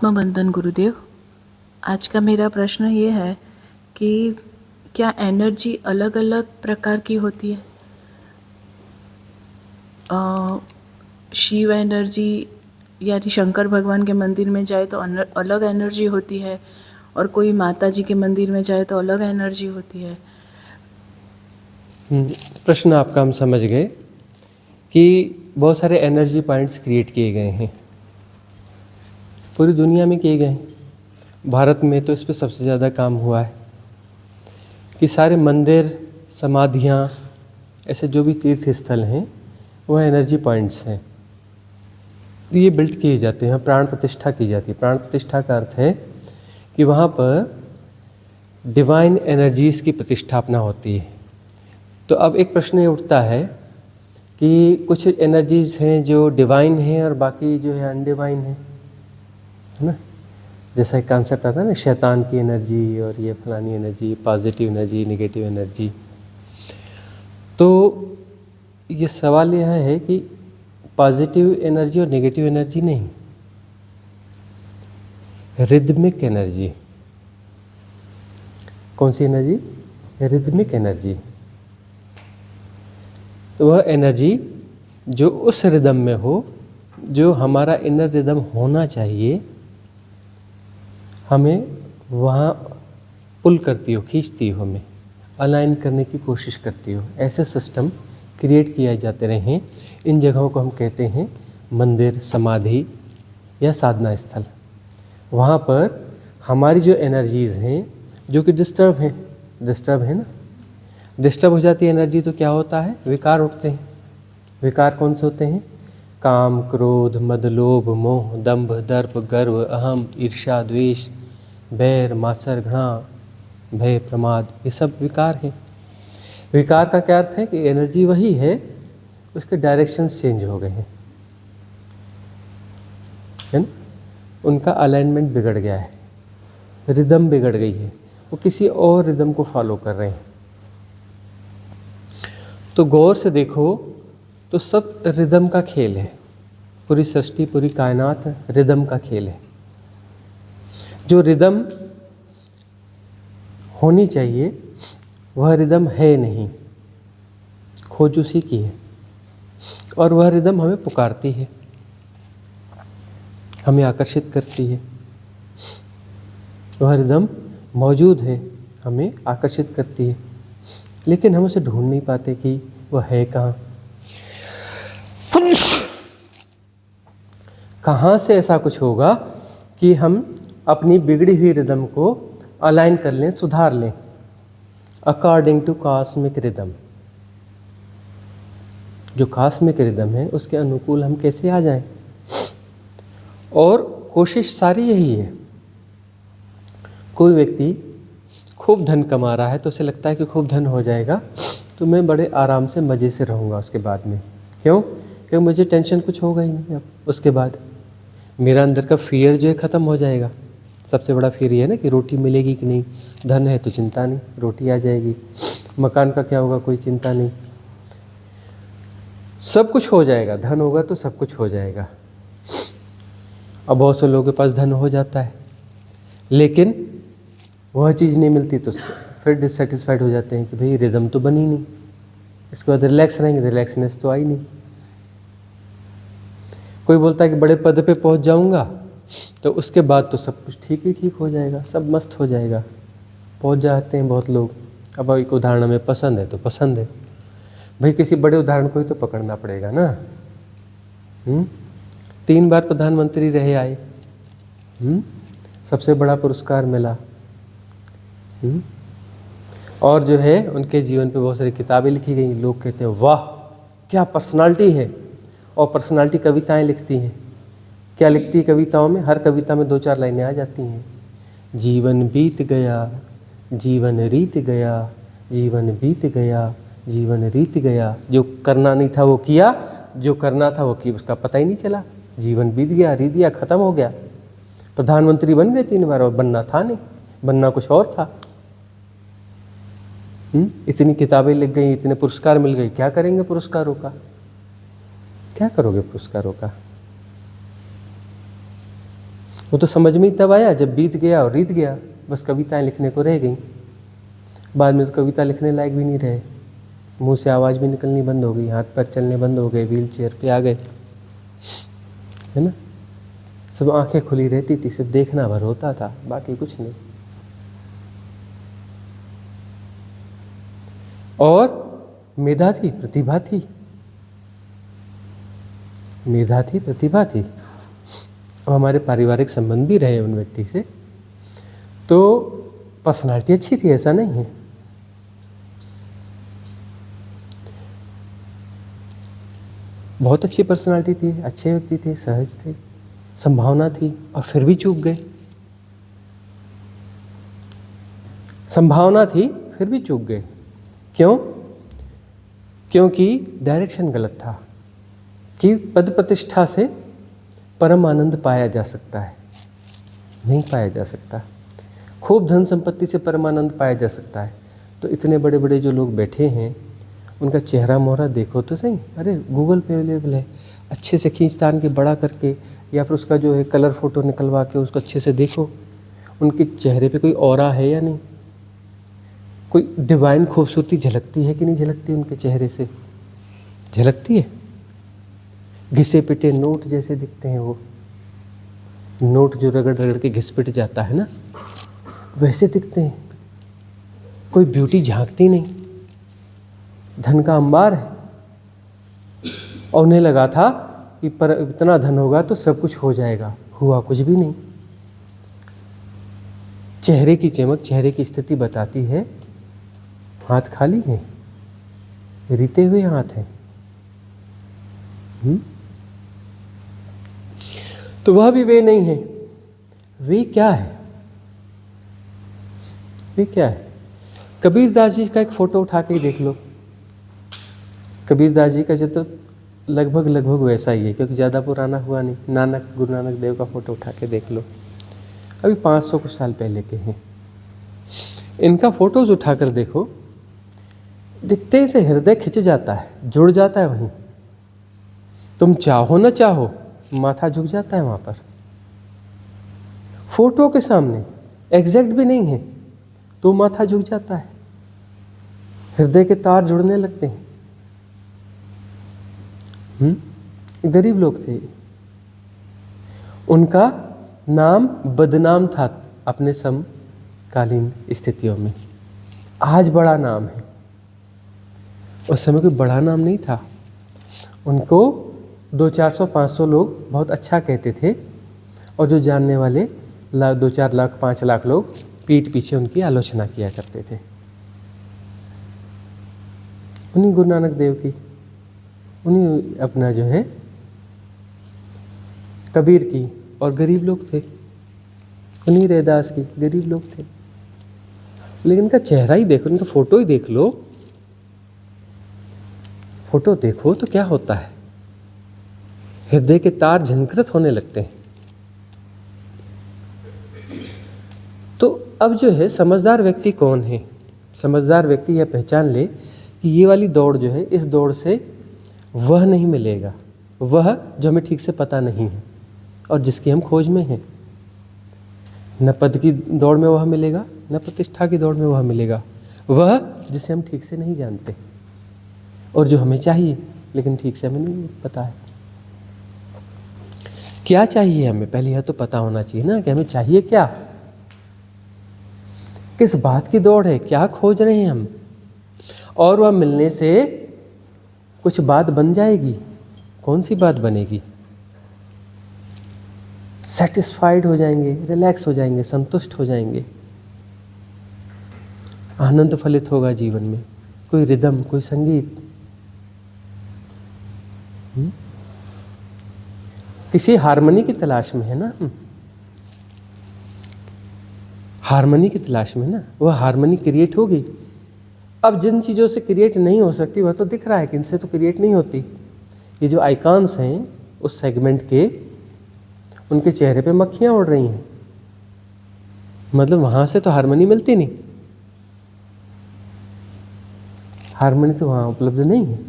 आत्मबंधन गुरुदेव। आज का मेरा प्रश्न ये है कि क्या एनर्जी अलग अलग प्रकार की होती है? शिव एनर्जी यानी शंकर भगवान के मंदिर में जाए तो अलग एनर्जी होती है, और कोई माता जी के मंदिर में जाए तो अलग एनर्जी होती है। प्रश्न आपका हम समझ गए कि बहुत सारे एनर्जी पॉइंट्स क्रिएट किए गए हैं, पूरी दुनिया में किए गए हैं। भारत में तो इस पर सबसे ज़्यादा काम हुआ है कि सारे मंदिर, समाधियाँ, ऐसे जो भी तीर्थ स्थल हैं वह एनर्जी पॉइंट्स हैं। ये बिल्ड किए जाते हैं, प्राण प्रतिष्ठा की जाती है। प्राण प्रतिष्ठा का अर्थ है कि वहाँ पर डिवाइन एनर्जीज़ की प्रतिष्ठापना होती है। तो अब एक प्रश्न ये उठता है कि कुछ एनर्जीज़ हैं जो डिवाइन हैं और बाकी जो है अनडिवाइन है ना। जैसा एक कॉन्सेप्ट आता है ना, शैतान की एनर्जी और ये फलानी energy, positive energy, negative energy. तो ये सवाल यह है कि पॉजिटिव एनर्जी और नेगेटिव एनर्जी नहीं, रिदमिक एनर्जी। कौन सी एनर्जी? Rhythmic energy. तो वह एनर्जी जो उस रिदम में हो जो हमारा इनर रिदम होना चाहिए, हमें वहाँ पुल करती हो, खींचती हो, हमें अलाइन करने की कोशिश करती हो। ऐसे सिस्टम क्रिएट किए जाते रहे। इन जगहों को हम कहते हैं मंदिर, समाधि या साधना स्थल। वहाँ पर हमारी जो एनर्जीज़ हैं जो कि डिस्टर्ब है ना, डिस्टर्ब हो जाती है एनर्जी तो क्या होता है? विकार उठते हैं। विकार कौन से होते हैं? काम, क्रोध, मद, लोभ, मोह, दंभ, दर्प, गर्व, अहम, ईर्ष्या, द्वेष, बैर, मात्सर्य, घृणा, भय, प्रमाद, ये सब विकार हैं। विकार का क्या अर्थ है? कि एनर्जी वही है, उसके डायरेक्शंस चेंज हो गए हैं, है ना। उनका अलाइनमेंट बिगड़ गया है, रिदम बिगड़ गई है, वो किसी और रिदम को फॉलो कर रहे हैं। तो गौर से देखो तो सब रिदम का खेल है। पूरी सृष्टि, पूरी कायनात रिदम का खेल है। जो रिदम होनी चाहिए वह रिदम है नहीं, खोज उसी की है। और वह रिदम हमें पुकारती है, हमें आकर्षित करती है। वह रिदम मौजूद है, हमें आकर्षित करती है, लेकिन हम उसे ढूंढ नहीं पाते कि वह है कहाँ। कहाँ से ऐसा कुछ होगा कि हम अपनी बिगड़ी हुई रिदम को अलाइन कर लें, सुधार लें अकॉर्डिंग टू कॉस्मिक रिदम। जो कॉस्मिक रिदम है उसके अनुकूल हम कैसे आ जाएं? और कोशिश सारी यही है। कोई व्यक्ति खूब धन कमा रहा है तो उसे लगता है कि खूब धन हो जाएगा तो मैं बड़े आराम से मज़े से रहूँगा उसके बाद में। क्यों? क्योंकि मुझे टेंशन कुछ होगा ही नहीं। अब उसके बाद मेरा अंदर का फियर जो है ख़त्म हो जाएगा। सबसे बड़ा फियर ये है ना कि रोटी मिलेगी कि नहीं। धन है तो चिंता नहीं, रोटी आ जाएगी। मकान का क्या होगा, कोई चिंता नहीं, सब कुछ हो जाएगा। धन होगा तो सब कुछ हो जाएगा। अब बहुत से लोगों के पास धन हो जाता है लेकिन वह चीज़ नहीं मिलती तो फिर डिससेटिस्फाइड हो जाते हैं कि भाई रिदम तो बनी नहीं। इसके बाद रिलैक्स रहेंगे, रिलैक्सनेस तो आई नहीं। कोई बोलता है कि बड़े पद पे पहुंच जाऊंगा तो उसके बाद तो सब कुछ ठीक ही ठीक हो जाएगा, सब मस्त हो जाएगा। पहुंच जाते हैं बहुत लोग। अब एक उदाहरण हमें पसंद है तो पसंद है भाई, किसी बड़े उदाहरण को ही तो पकड़ना पड़ेगा ना। 3 बार प्रधानमंत्री रहे आए, सबसे बड़ा पुरस्कार मिला, और जो है उनके जीवन पे बहुत सारी किताबें लिखी गई। लोग कहते हैं वाह क्या पर्सनालिटी है। और पर्सनालिटी कविताएं लिखती हैं। क्या लिखती है कविताओं में? हर कविता में 2-4 लाइनें आ जाती हैं। जीवन बीत गया, जीवन रीत गया, जीवन बीत गया, जीवन रीत गया। जो करना नहीं था वो किया, जो करना था वो किया, उसका पता ही नहीं चला। जीवन बीत गया, रीत गया, ख़त्म हो गया। प्रधानमंत्री बन गए 3 बार और बनना था नहीं, बनना कुछ और था। इतनी किताबें लिख गई, इतने पुरस्कार मिल गए, क्या करेंगे पुरस्कारों का? क्या करोगे पुरस्कारों का? वो तो समझ में ही तब आया जब बीत गया और रीत गया, बस कविताएं लिखने को रह गई। बाद में तो कविता लिखने लायक भी नहीं रहे, मुंह से आवाज़ भी निकलनी बंद हो गई, हाथ पैर चलने बंद हो गए, व्हील चेयर पे आ गए, है ना। सब आंखें खुली रहती थी, सिर्फ देखना भर होता था, बाकी कुछ नहीं। और मेधा थी, प्रतिभा थी, मेधा थी, प्रतिभा थी। अब हमारे पारिवारिक संबंध भी रहे उन व्यक्ति से, तो पर्सनालिटी अच्छी थी, ऐसा नहीं है। बहुत अच्छी पर्सनालिटी थी, अच्छे व्यक्ति थे, सहज थे, संभावना थी, और फिर भी चूक गए। संभावना थी फिर भी चूक गए। क्यों? क्योंकि डायरेक्शन गलत था कि पद प्रतिष्ठा से परम आनंद पाया जा सकता है, नहीं पाया जा सकता। खूब धन संपत्ति से परम आनंद पाया जा सकता है। तो इतने बड़े बड़े जो लोग बैठे हैं, उनका चेहरा मोहरा देखो तो सही, अरे गूगल पे अवेलेबल है, अच्छे से खींचतान के बड़ा करके, या फिर उसका जो है कलर फोटो निकलवा के उसको अच्छे से देखो, उनके चेहरे पे कोई ऑरा है या नहीं, कोई डिवाइन खूबसूरती झलकती है कि नहीं झलकती उनके चेहरे से, झलकती है। घिसे पिटे नोट जैसे दिखते हैं वो, नोट जो रगड़ रगड़ के घिस पिट जाता है ना, वैसे दिखते हैं। कोई ब्यूटी झांकती नहीं, धन का अंबार है। और उन्हें लगा था कि पर इतना धन होगा तो सब कुछ हो जाएगा, हुआ कुछ भी नहीं। चेहरे की चमक, चेहरे की स्थिति बताती है हाथ खाली हैं, रीते हुए हाथ हैं। तो वह भी वे नहीं है। वे क्या है? वे क्या है? कबीरदास जी का एक फोटो उठा के ही देख लो। कबीरदास जी का चित्र लगभग वैसा ही है, क्योंकि ज़्यादा पुराना हुआ नहीं। नानक, गुरु नानक देव का फोटो उठा के देख लो, अभी 500 कुछ साल पहले के हैं। इनका फोटोज उठाकर देखो, दिखते ही से हृदय खिंच जाता है, जुड़ जाता है वहीं। तुम चाहो न चाहो, माथा झुक जाता है वहां पर। फोटो के सामने एग्जैक्ट भी नहीं है तो माथा झुक जाता है, हृदय के तार जुड़ने लगते हैं। गरीब लोग थे, उनका नाम बदनाम था अपने समकालीन स्थितियों में। आज बड़ा नाम है, उस समय कोई बड़ा नाम नहीं था। उनको 200-400-500 लोग बहुत अच्छा कहते थे, और जो जानने वाले 2-4 लाख 5 लाख लोग पीठ पीछे उनकी आलोचना किया करते थे। उन्हीं गुरु नानक देव की, उन्हीं अपना जो है कबीर की, और गरीब लोग थे, उन्हीं रैदास की, गरीब लोग थे। लेकिन इनका चेहरा ही देखो, इनका फोटो ही देख लो, फोटो देखो तो क्या होता है, हृदय के तार झंकृत होने लगते हैं। तो अब जो है समझदार व्यक्ति कौन है? समझदार व्यक्ति यह पहचान ले कि ये वाली दौड़ जो है, इस दौड़ से वह नहीं मिलेगा, वह जो हमें ठीक से पता नहीं है और जिसकी हम खोज में हैं। न पद की दौड़ में वह मिलेगा, न प्रतिष्ठा की दौड़ में वह मिलेगा, वह जिसे हम ठीक से नहीं जानते और जो हमें चाहिए लेकिन ठीक से हमें नहीं पता है। क्या चाहिए हमें, पहले यह तो पता होना चाहिए ना कि हमें चाहिए क्या, किस बात की दौड़ है, क्या खोज रहे हैं हम, और वह मिलने से कुछ बात बन जाएगी। कौन सी बात बनेगी? सेटिस्फाइड हो जाएंगे, रिलैक्स हो जाएंगे, संतुष्ट हो जाएंगे, आनंद फलित होगा जीवन में, कोई रिदम, कोई संगीत। किसी हारमोनी की तलाश में है ना हम, हारमोनी की तलाश में ना, वह हारमोनी क्रिएट होगी। अब जिन चीज़ों से क्रिएट नहीं हो सकती वह तो दिख रहा है कि इनसे तो क्रिएट नहीं होती। ये जो आइकॉन्स हैं उस सेगमेंट के, उनके चेहरे पे मक्खियाँ उड़ रही हैं, मतलब वहाँ से तो हारमोनी मिलती नहीं, हारमोनी तो वहाँ उपलब्ध नहीं है।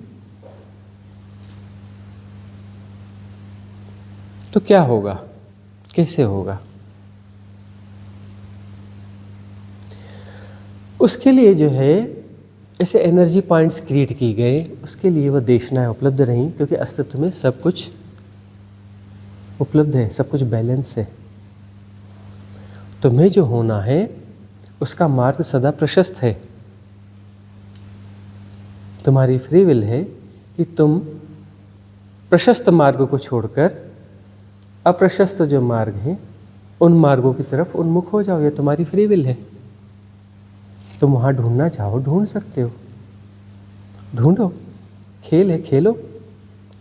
तो क्या होगा, कैसे होगा? उसके लिए जो है ऐसे एनर्जी पॉइंट्स क्रिएट किए गए, उसके लिए वह देशनाएं उपलब्ध रहीं, क्योंकि अस्तित्व में सब कुछ उपलब्ध है, सब कुछ बैलेंस है। तुम्हें जो होना है उसका मार्ग सदा प्रशस्त है। तुम्हारी फ्री विल है कि तुम प्रशस्त मार्ग को छोड़कर अप्रशस्त जो मार्ग हैं उन मार्गों की तरफ उन्मुख हो जाओ। ये तुम्हारी फ्री विल है। तुम वहाँ ढूंढना चाहो ढूंढ सकते हो, ढूंढो। खेल है, खेलो,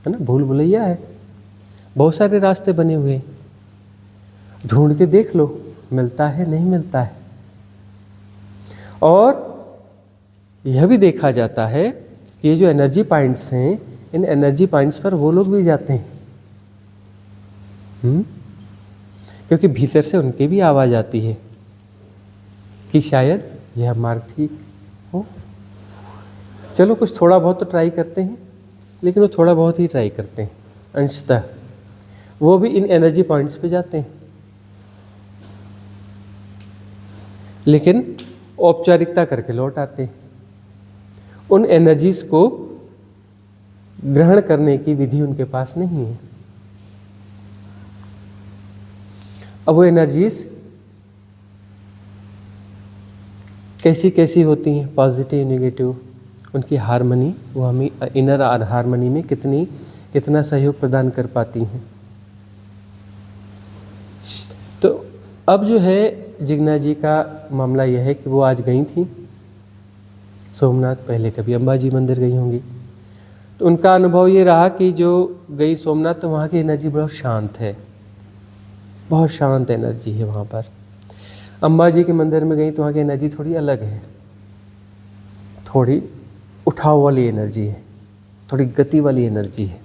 है ना। भूल भुलैया है, बहुत सारे रास्ते बने हुए हैं, ढूंढ के देख लो मिलता है नहीं मिलता है। और यह भी देखा जाता है कि ये जो एनर्जी पॉइंट्स हैं, इन एनर्जी पॉइंट्स पर वो लोग भी जाते हैं, क्योंकि भीतर से उनकी भी आवाज़ आती है कि शायद यह मार्ग ठीक हो। चलो कुछ थोड़ा बहुत तो ट्राई करते हैं, लेकिन वो थोड़ा बहुत ही ट्राई करते हैं, अंशतः वो भी इन एनर्जी पॉइंट्स पे जाते हैं, लेकिन औपचारिकता करके लौट आते हैं। उन एनर्जीज को ग्रहण करने की विधि उनके पास नहीं है। अब वो एनर्जीज कैसी कैसी होती हैं, पॉजिटिव नेगेटिव, उनकी हार्मनी, वो हमें इनर हार्मनी में कितना सहयोग प्रदान कर पाती हैं। तो अब जो है जिग्ना जी का मामला यह है कि वो आज गई थी सोमनाथ, पहले कभी अंबाजी मंदिर गई होंगी। तो उनका अनुभव ये रहा कि जो गई सोमनाथ तो वहाँ की एनर्जी बहुत शांत है, बहुत शांत एनर्जी है वहाँ पर। अंबाजी के मंदिर में गई तो वहाँ की एनर्जी थोड़ी अलग है, थोड़ी उठाव वाली एनर्जी है, थोड़ी गति वाली एनर्जी है।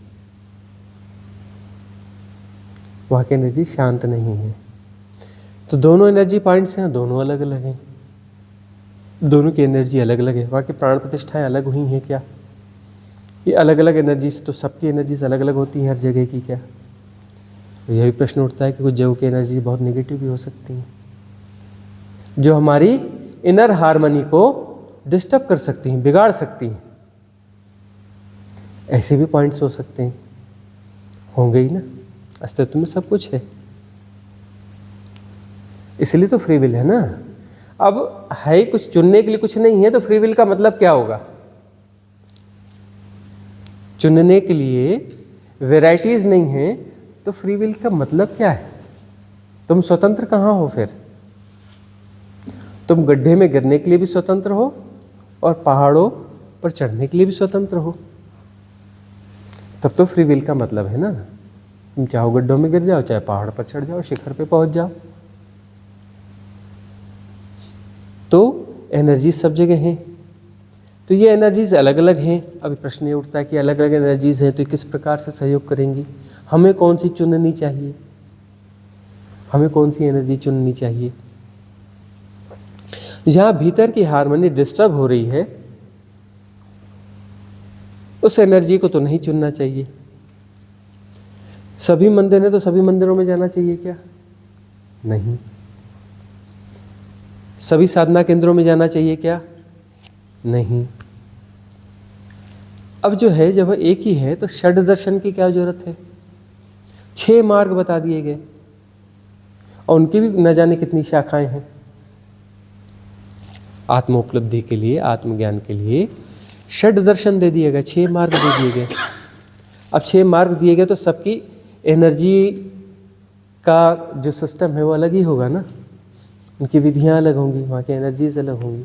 वहाँ की एनर्जी शांत नहीं है। तो दोनों एनर्जी पॉइंट्स हैं, दोनों अलग अलग हैं, दोनों की एनर्जी अलग अलग है। वहाँ की प्राण प्रतिष्ठाएं अलग हुई हैं क्या? ये अलग अलग एनर्जीज, तो सबकी एनर्जीज अलग अलग होती हैं हर जगह की क्या? तो यह भी प्रश्न उठता है कि कुछ जगहों की एनर्जी बहुत नेगेटिव भी हो सकती हैं, जो हमारी इनर हार्मनी को डिस्टर्ब कर सकती हैं, बिगाड़ सकती हैं। ऐसे भी पॉइंट्स हो सकते हैं, होंगे ही ना, अस्तित्व में सब कुछ है, इसलिए तो फ्री विल है ना। अब है कुछ चुनने के लिए कुछ नहीं है, तो फ्री विल का मतलब क्या होगा? चुनने के लिए वैरायटीज नहीं है, तो फ्री विल का मतलब क्या है? तुम स्वतंत्र कहाँ हो फिर? तुम गड्ढे में गिरने के लिए भी स्वतंत्र हो और पहाड़ों पर चढ़ने के लिए भी स्वतंत्र हो, तब तो फ्री विल का मतलब है ना। तुम चाहो गड्ढों में गिर जाओ, चाहे पहाड़ पर चढ़ जाओ, शिखर पे पहुंच जाओ। तो एनर्जी सब जगह हैं, तो ये एनर्जीज अलग अलग हैं। अभी प्रश्न ये उठता है कि अलग अलग एनर्जीज हैं तो किस प्रकार से सहयोग करेंगी? हमें कौन सी चुननी चाहिए? हमें कौन सी एनर्जी चुननी चाहिए? जहाँ भीतर की हार्मनी डिस्टर्ब हो रही है, उस एनर्जी को तो नहीं चुनना चाहिए। सभी मंदिर हैं तो सभी मंदिरों में जाना चाहिए क्या? नहीं। सभी साधना केंद्रों में जाना चाहिए क्या? नहीं। अब जो है जब एक ही है तो षड दर्शन की क्या जरूरत है? 6 मार्ग बता दिए गए और उनकी भी न जाने कितनी शाखाएं हैं। आत्म उपलब्धि के लिए, आत्मज्ञान के लिए षड दर्शन दे दिए गए, 6 मार्ग दे दिए गए। अब 6 मार्ग दिए गए तो सबकी एनर्जी का जो सिस्टम है वो अलग ही होगा ना, उनकी विधियां अलग होंगी, वहाँ की एनर्जीज अलग होंगी।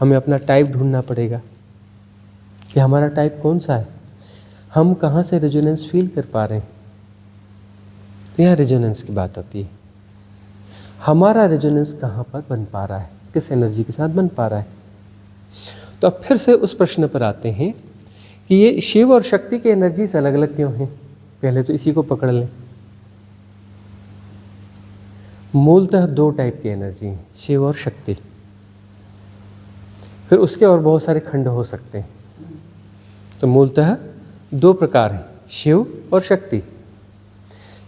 हमें अपना टाइप ढूंढना पड़ेगा कि हमारा टाइप कौन सा है, हम कहाँ से रेजोनेंस फील कर पा रहे हैं। तो यहाँ रेजोनेंस की बात आती है, हमारा रेजोनेंस कहाँ पर बन पा रहा है, किस एनर्जी के साथ बन पा रहा है। तो अब फिर से उस प्रश्न पर आते हैं कि ये शिव और शक्ति की एनर्जीज अलग अलग क्यों हैं? पहले तो इसी को पकड़ लें। मूलतः 2 टाइप की एनर्जी हैं, शिव और शक्ति। फिर उसके और बहुत सारे खंड हो सकते हैं। तो मूलतः 2 प्रकार हैं, शिव और शक्ति।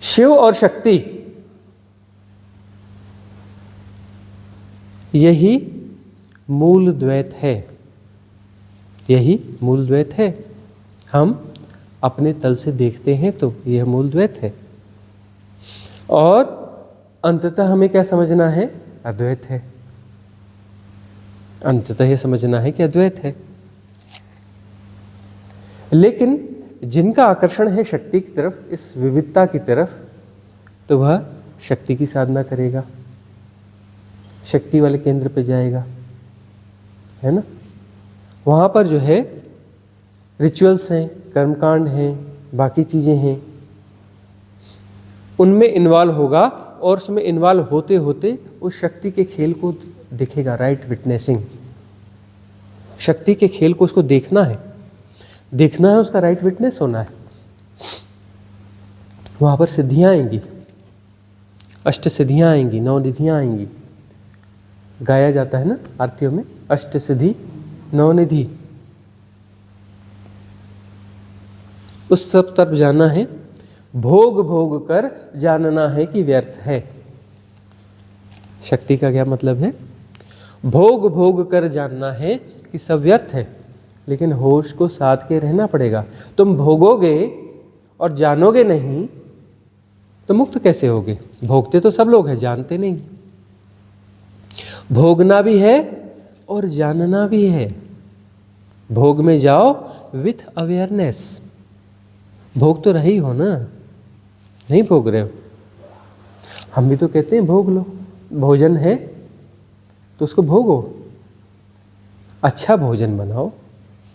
शिव और शक्ति यही मूल द्वैत है। यही मूल द्वैत है। हम अपने तल से देखते हैं तो यह मूल द्वैत है, और अंततः हमें क्या समझना है? अद्वैत है। अंततः यह समझना है कि अद्वैत है। लेकिन जिनका आकर्षण है शक्ति की तरफ, इस विविधता की तरफ, तो वह शक्ति की साधना करेगा, शक्ति वाले केंद्र पे जाएगा, है ना। वहाँ पर जो है रिचुअल्स हैं, कर्मकांड हैं, बाकी चीज़ें हैं, उनमें इन्वॉल्व होगा, और उसमें इन्वॉल्व होते होते उस शक्ति के खेल को दिखेगा। राइट विटनेसिंग, शक्ति के खेल को उसको देखना है, उसका राइट विटनेस होना है। वहाँ पर सिद्धियाँ आएंगी, अष्ट सिद्धियाँ आएंगी, 9 निधियाँ आएंगी। गाया जाता है ना आरतियों में, अष्ट सिद्धि 9 निधि। उस सब तरफ जाना है। भोग भोग कर जानना है कि व्यर्थ है। शक्ति का क्या मतलब है? भोग भोग कर जानना है कि सब व्यर्थ है, लेकिन होश को साध के रहना पड़ेगा। तुम भोगोगे और जानोगे नहीं तो मुक्त कैसे होगे? भोगते तो सब लोग हैं, जानते नहीं। भोगना भी है और जानना भी है। भोग में जाओ विथ अवेयरनेस। भोग तो रही हो ना, नहीं भोग रहे हो। हम भी तो कहते हैं भोग लो, भोजन है तो उसको भोगो। अच्छा भोजन बनाओ,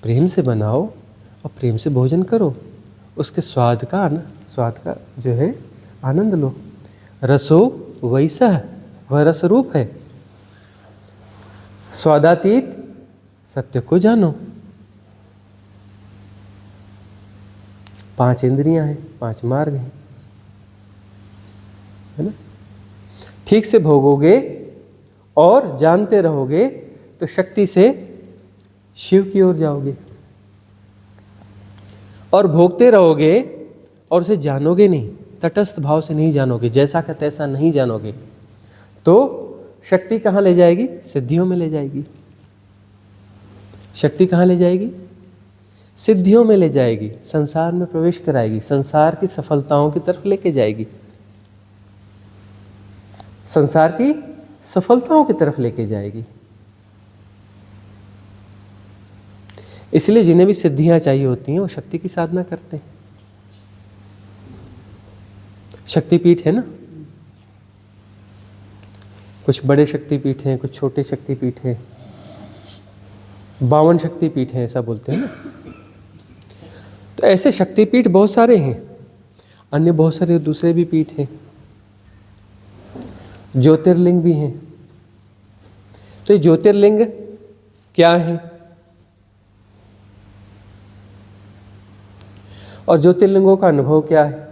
प्रेम से बनाओ और प्रेम से भोजन करो। उसके स्वाद का जो है आनंद लो। रसो वैसा, वह रस रूप है। स्वादातीत सत्य को जानो। 5 इंद्रियां हैं, 5 मार्ग हैं, है ना। ठीक से भोगोगे और जानते रहोगे तो शक्ति से शिव की ओर जाओगे, और भोगते रहोगे और उसे जानोगे नहीं, तटस्थ भाव से नहीं जानोगे, जैसा का तैसा नहीं जानोगे, तो शक्ति कहाँ ले जाएगी? सिद्धियों में ले जाएगी। शक्ति कहाँ ले जाएगी? सिद्धियों में ले जाएगी, संसार में प्रवेश कराएगी, संसार की सफलताओं की तरफ लेके जाएगी, संसार की सफलताओं की तरफ लेके जाएगी। इसलिए जिन्हें भी सिद्धियां चाहिए होती हैं वो शक्ति की साधना करते हैं। शक्तिपीठ है ना, कुछ बड़े शक्तिपीठ हैं, कुछ छोटे शक्तिपीठ हैं, 52 शक्तिपीठ हैं, ऐसा बोलते हैं ना। तो ऐसे शक्तिपीठ बहुत सारे हैं, अन्य बहुत सारे दूसरे भी पीठ हैं, ज्योतिर्लिंग भी हैं। तो ये ज्योतिर्लिंग क्या है और ज्योतिर्लिंगों का अनुभव क्या है?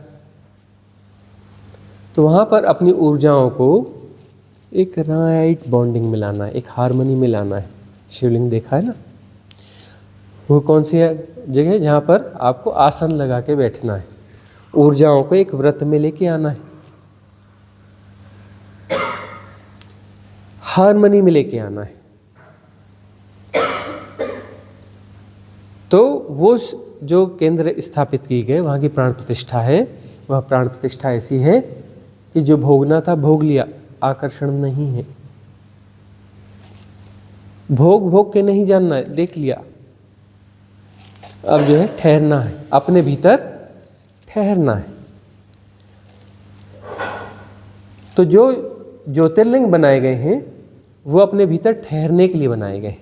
तो वहाँ पर अपनी ऊर्जाओं को एक राइट बॉन्डिंग में लाना है, एक हार्मनी में लाना है। शिवलिंग देखा है ना, वो कौन सी जगह है? जहाँ पर आपको आसन लगा के बैठना है, ऊर्जाओं को एक व्रत में लेके आना है, हार्मनी में लेके आना है। तो वो जो केंद्र स्थापित की गए, वहाँ की प्राण प्रतिष्ठा है, वह प्राण प्रतिष्ठा ऐसी है कि जो भोगना था भोग लिया, आकर्षण नहीं है। भोग भोग के नहीं जानना है, देख लिया। अब जो है ठहरना है, अपने भीतर ठहरना है। तो जो ज्योतिर्लिंग बनाए गए हैं वो अपने भीतर ठहरने के लिए बनाए गए।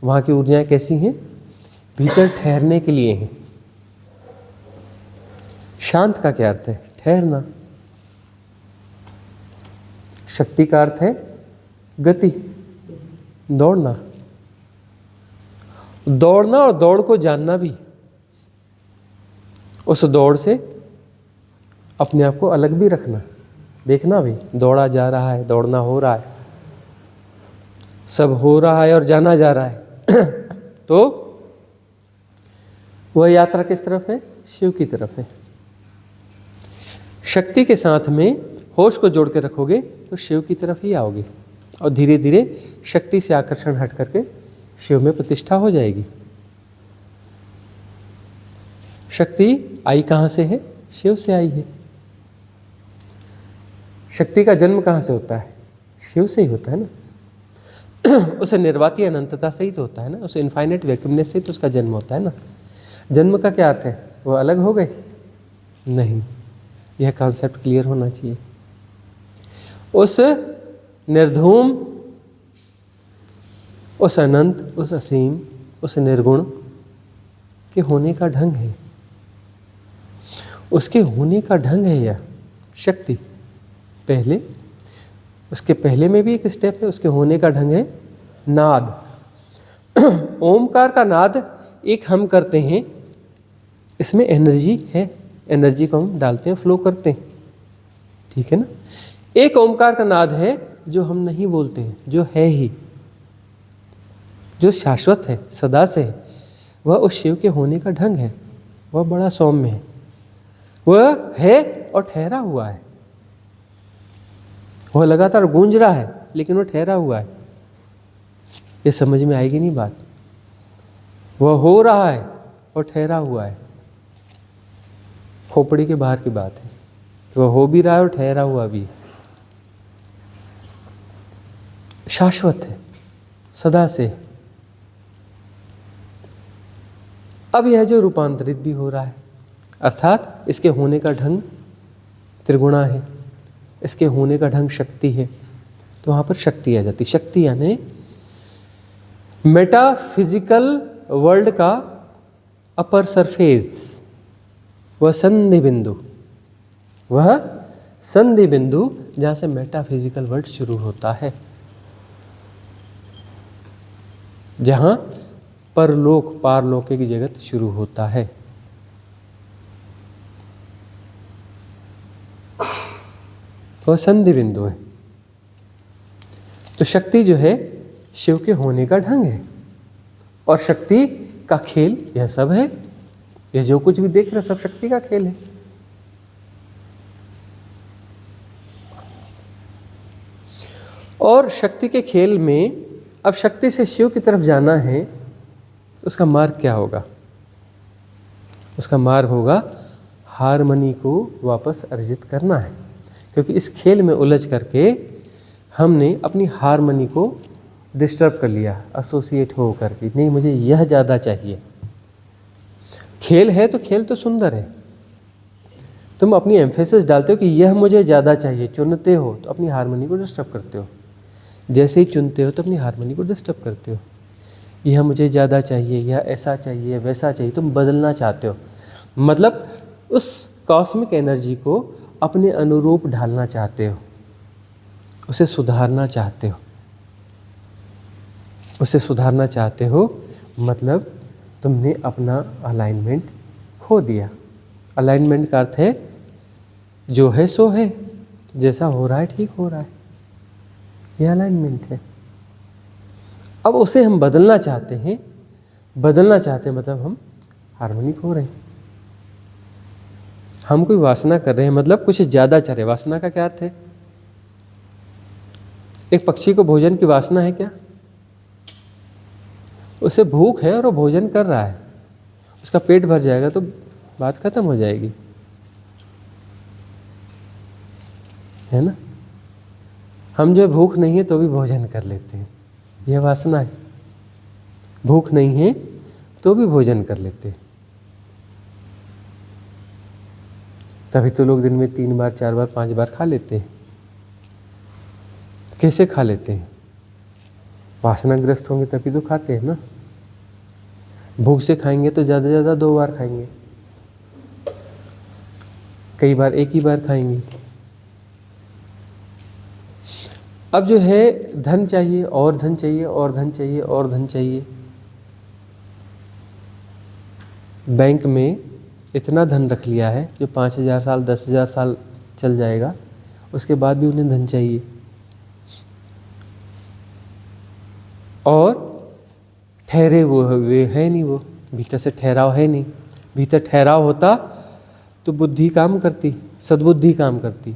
वहाँ की ऊर्जाएं कैसी हैं? भीतर ठहरने के लिए हैं। शांत का क्या अर्थ है? ठहरना। शक्ति का अर्थ है गति, दौड़ना। दौड़ना और दौड़ को जानना भी, उस दौड़ से अपने आप को अलग भी रखना, देखना भी दौड़ा जा रहा है, दौड़ना हो रहा है, सब हो रहा है और जाना जा रहा है। तो वह यात्रा किस तरफ है? शिव की तरफ है। शक्ति के साथ में होश को जोड़ के रखोगे तो शिव की तरफ ही आओगे, और धीरे धीरे शक्ति से आकर्षण हट करके शिव में प्रतिष्ठा हो जाएगी। शक्ति आई कहाँ से है? शिव से आई है। शक्ति का जन्म कहाँ से होता है? शिव से ही होता है ना। उसे निर्वाती अनंतता से ही तो होता है ना, उस इनफाइनाइट वैक्यूमनेस से तो उसका जन्म होता है ना। जन्म का क्या अर्थ है? वो अलग हो गए? नहीं, यह कॉन्सेप्ट क्लियर होना चाहिए। उस निर्धूम, उस अनंत, उस असीम, उस निर्गुण के होने का ढंग है, उसके होने का ढंग है यह शक्ति। पहले, उसके पहले में भी एक स्टेप है, उसके होने का ढंग है नाद। ओमकार का नाद एक हम करते हैं, इसमें एनर्जी है, एनर्जी को हम डालते हैं, फ्लो करते हैं, ठीक है ना। एक ओमकार का नाद है जो हम नहीं बोलते हैं, जो है ही, जो शाश्वत है, सदा से है। वह उस शिव के होने का ढंग है, वह बड़ा सौम्य है, वह है और ठहरा हुआ है। वह लगातार गूंज रहा है लेकिन वह ठहरा हुआ है। ये समझ में आएगी नहीं बात। वह हो रहा है और ठहरा हुआ है। खोपड़ी के बाहर की बात है कि वह हो भी रहा है और ठहरा हुआ भी है। शाश्वत है, सदा से। अब यह जो रूपांतरित भी हो रहा है, अर्थात इसके होने का ढंग त्रिगुणा है, इसके होने का ढंग शक्ति है, तो वहाँ पर शक्ति आ जाती। शक्ति यानी मेटाफिजिकल वर्ल्ड का अपर सरफेस, वह संधि बिंदु, वह संधि बिंदु जहाँ से मेटाफिजिकल वर्ल्ड शुरू होता है, जहाँ परलोक, पारलौकिक जगत शुरू होता है। वह संधि बिंदु है। तो शक्ति जो है शिव के होने का ढंग है, और शक्ति का खेल यह सब है। यह जो कुछ भी देख रहे सब शक्ति का खेल है। और शक्ति के खेल में अब शक्ति से शिव की तरफ जाना है, तो उसका मार्ग क्या होगा? उसका मार्ग होगा हारमनी को वापस अर्जित करना है, क्योंकि इस खेल में उलझ करके हमने अपनी हारमनी को डिस्टर्ब कर लिया, एसोसिएट हो करके। नहीं, मुझे यह ज़्यादा चाहिए। खेल है तो खेल तो सुंदर है, तुम अपनी एम्फेसिस डालते हो कि यह मुझे ज़्यादा चाहिए, चुनते हो तो अपनी हारमनी को डिस्टर्ब करते हो। जैसे ही चुनते हो तो अपनी हारमनी को डिस्टर्ब करते हो। यह मुझे ज़्यादा चाहिए, यह ऐसा चाहिए, वैसा चाहिए, तुम बदलना चाहते हो। मतलब उस कॉस्मिक एनर्जी को अपने अनुरूप ढालना चाहते हो, उसे सुधारना चाहते हो। उसे सुधारना चाहते हो मतलब तुमने अपना अलाइनमेंट खो दिया। अलाइनमेंट का अर्थ है जो है सो है, जैसा हो रहा है ठीक हो रहा है, यह अलाइनमेंट है। अब उसे हम बदलना चाहते हैं। बदलना चाहते हैं मतलब हम हार्मनी खो रहे हैं, हम कोई वासना कर रहे हैं, मतलब कुछ ज़्यादा चाह रहे हैं। वासना का क्या अर्थ है? एक पक्षी को भोजन की वासना है क्या? उसे भूख है और वो भोजन कर रहा है, उसका पेट भर जाएगा तो बात खत्म हो जाएगी, है ना। हम जो भूख नहीं है तो भी भोजन कर लेते हैं, यह वासना है। भूख नहीं है तो भी भोजन कर लेते हैं। तभी तो लोग दिन में 3 बार 4 बार 5 बार खा लेते हैं। कैसे खा लेते हैं? वासनाग्रस्त होंगे तभी तो खाते हैं ना। भूख से खाएंगे तो ज़्यादा से ज़्यादा 2 बार खाएंगे, कई बार एक ही बार खाएंगे। अब जो है धन चाहिए और धन चाहिए और धन चाहिए और धन चाहिए। बैंक में इतना धन रख लिया है जो 5,000 साल 10,000 साल चल जाएगा, उसके बाद भी उन्हें धन चाहिए। और ठहरे हुए है नहीं, वो भीतर से ठहराव है नहीं। भीतर ठहराव होता तो बुद्धि काम करती, सद्बुद्धि काम करती।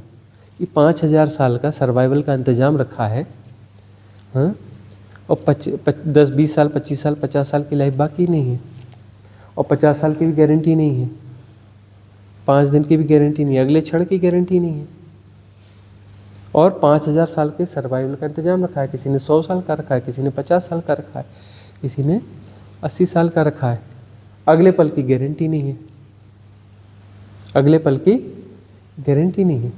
ये 5,000 साल का सर्वाइवल का इंतजाम रखा है, हाँ, और 10-20 साल, 25 साल, 50 साल की लाइफ बाकी नहीं है, और 50 साल की भी गारंटी नहीं है, 5 दिन की भी गारंटी नहीं है, अगले क्षण की गारंटी नहीं है। और 5000 साल के सर्वाइवल का इंतजाम रखा है, किसी ने 100 साल का रखा है, किसी ने 50 साल का रखा है, किसी ने 80 साल का रखा है। अगले पल की गारंटी नहीं है, अगले पल की गारंटी नहीं है।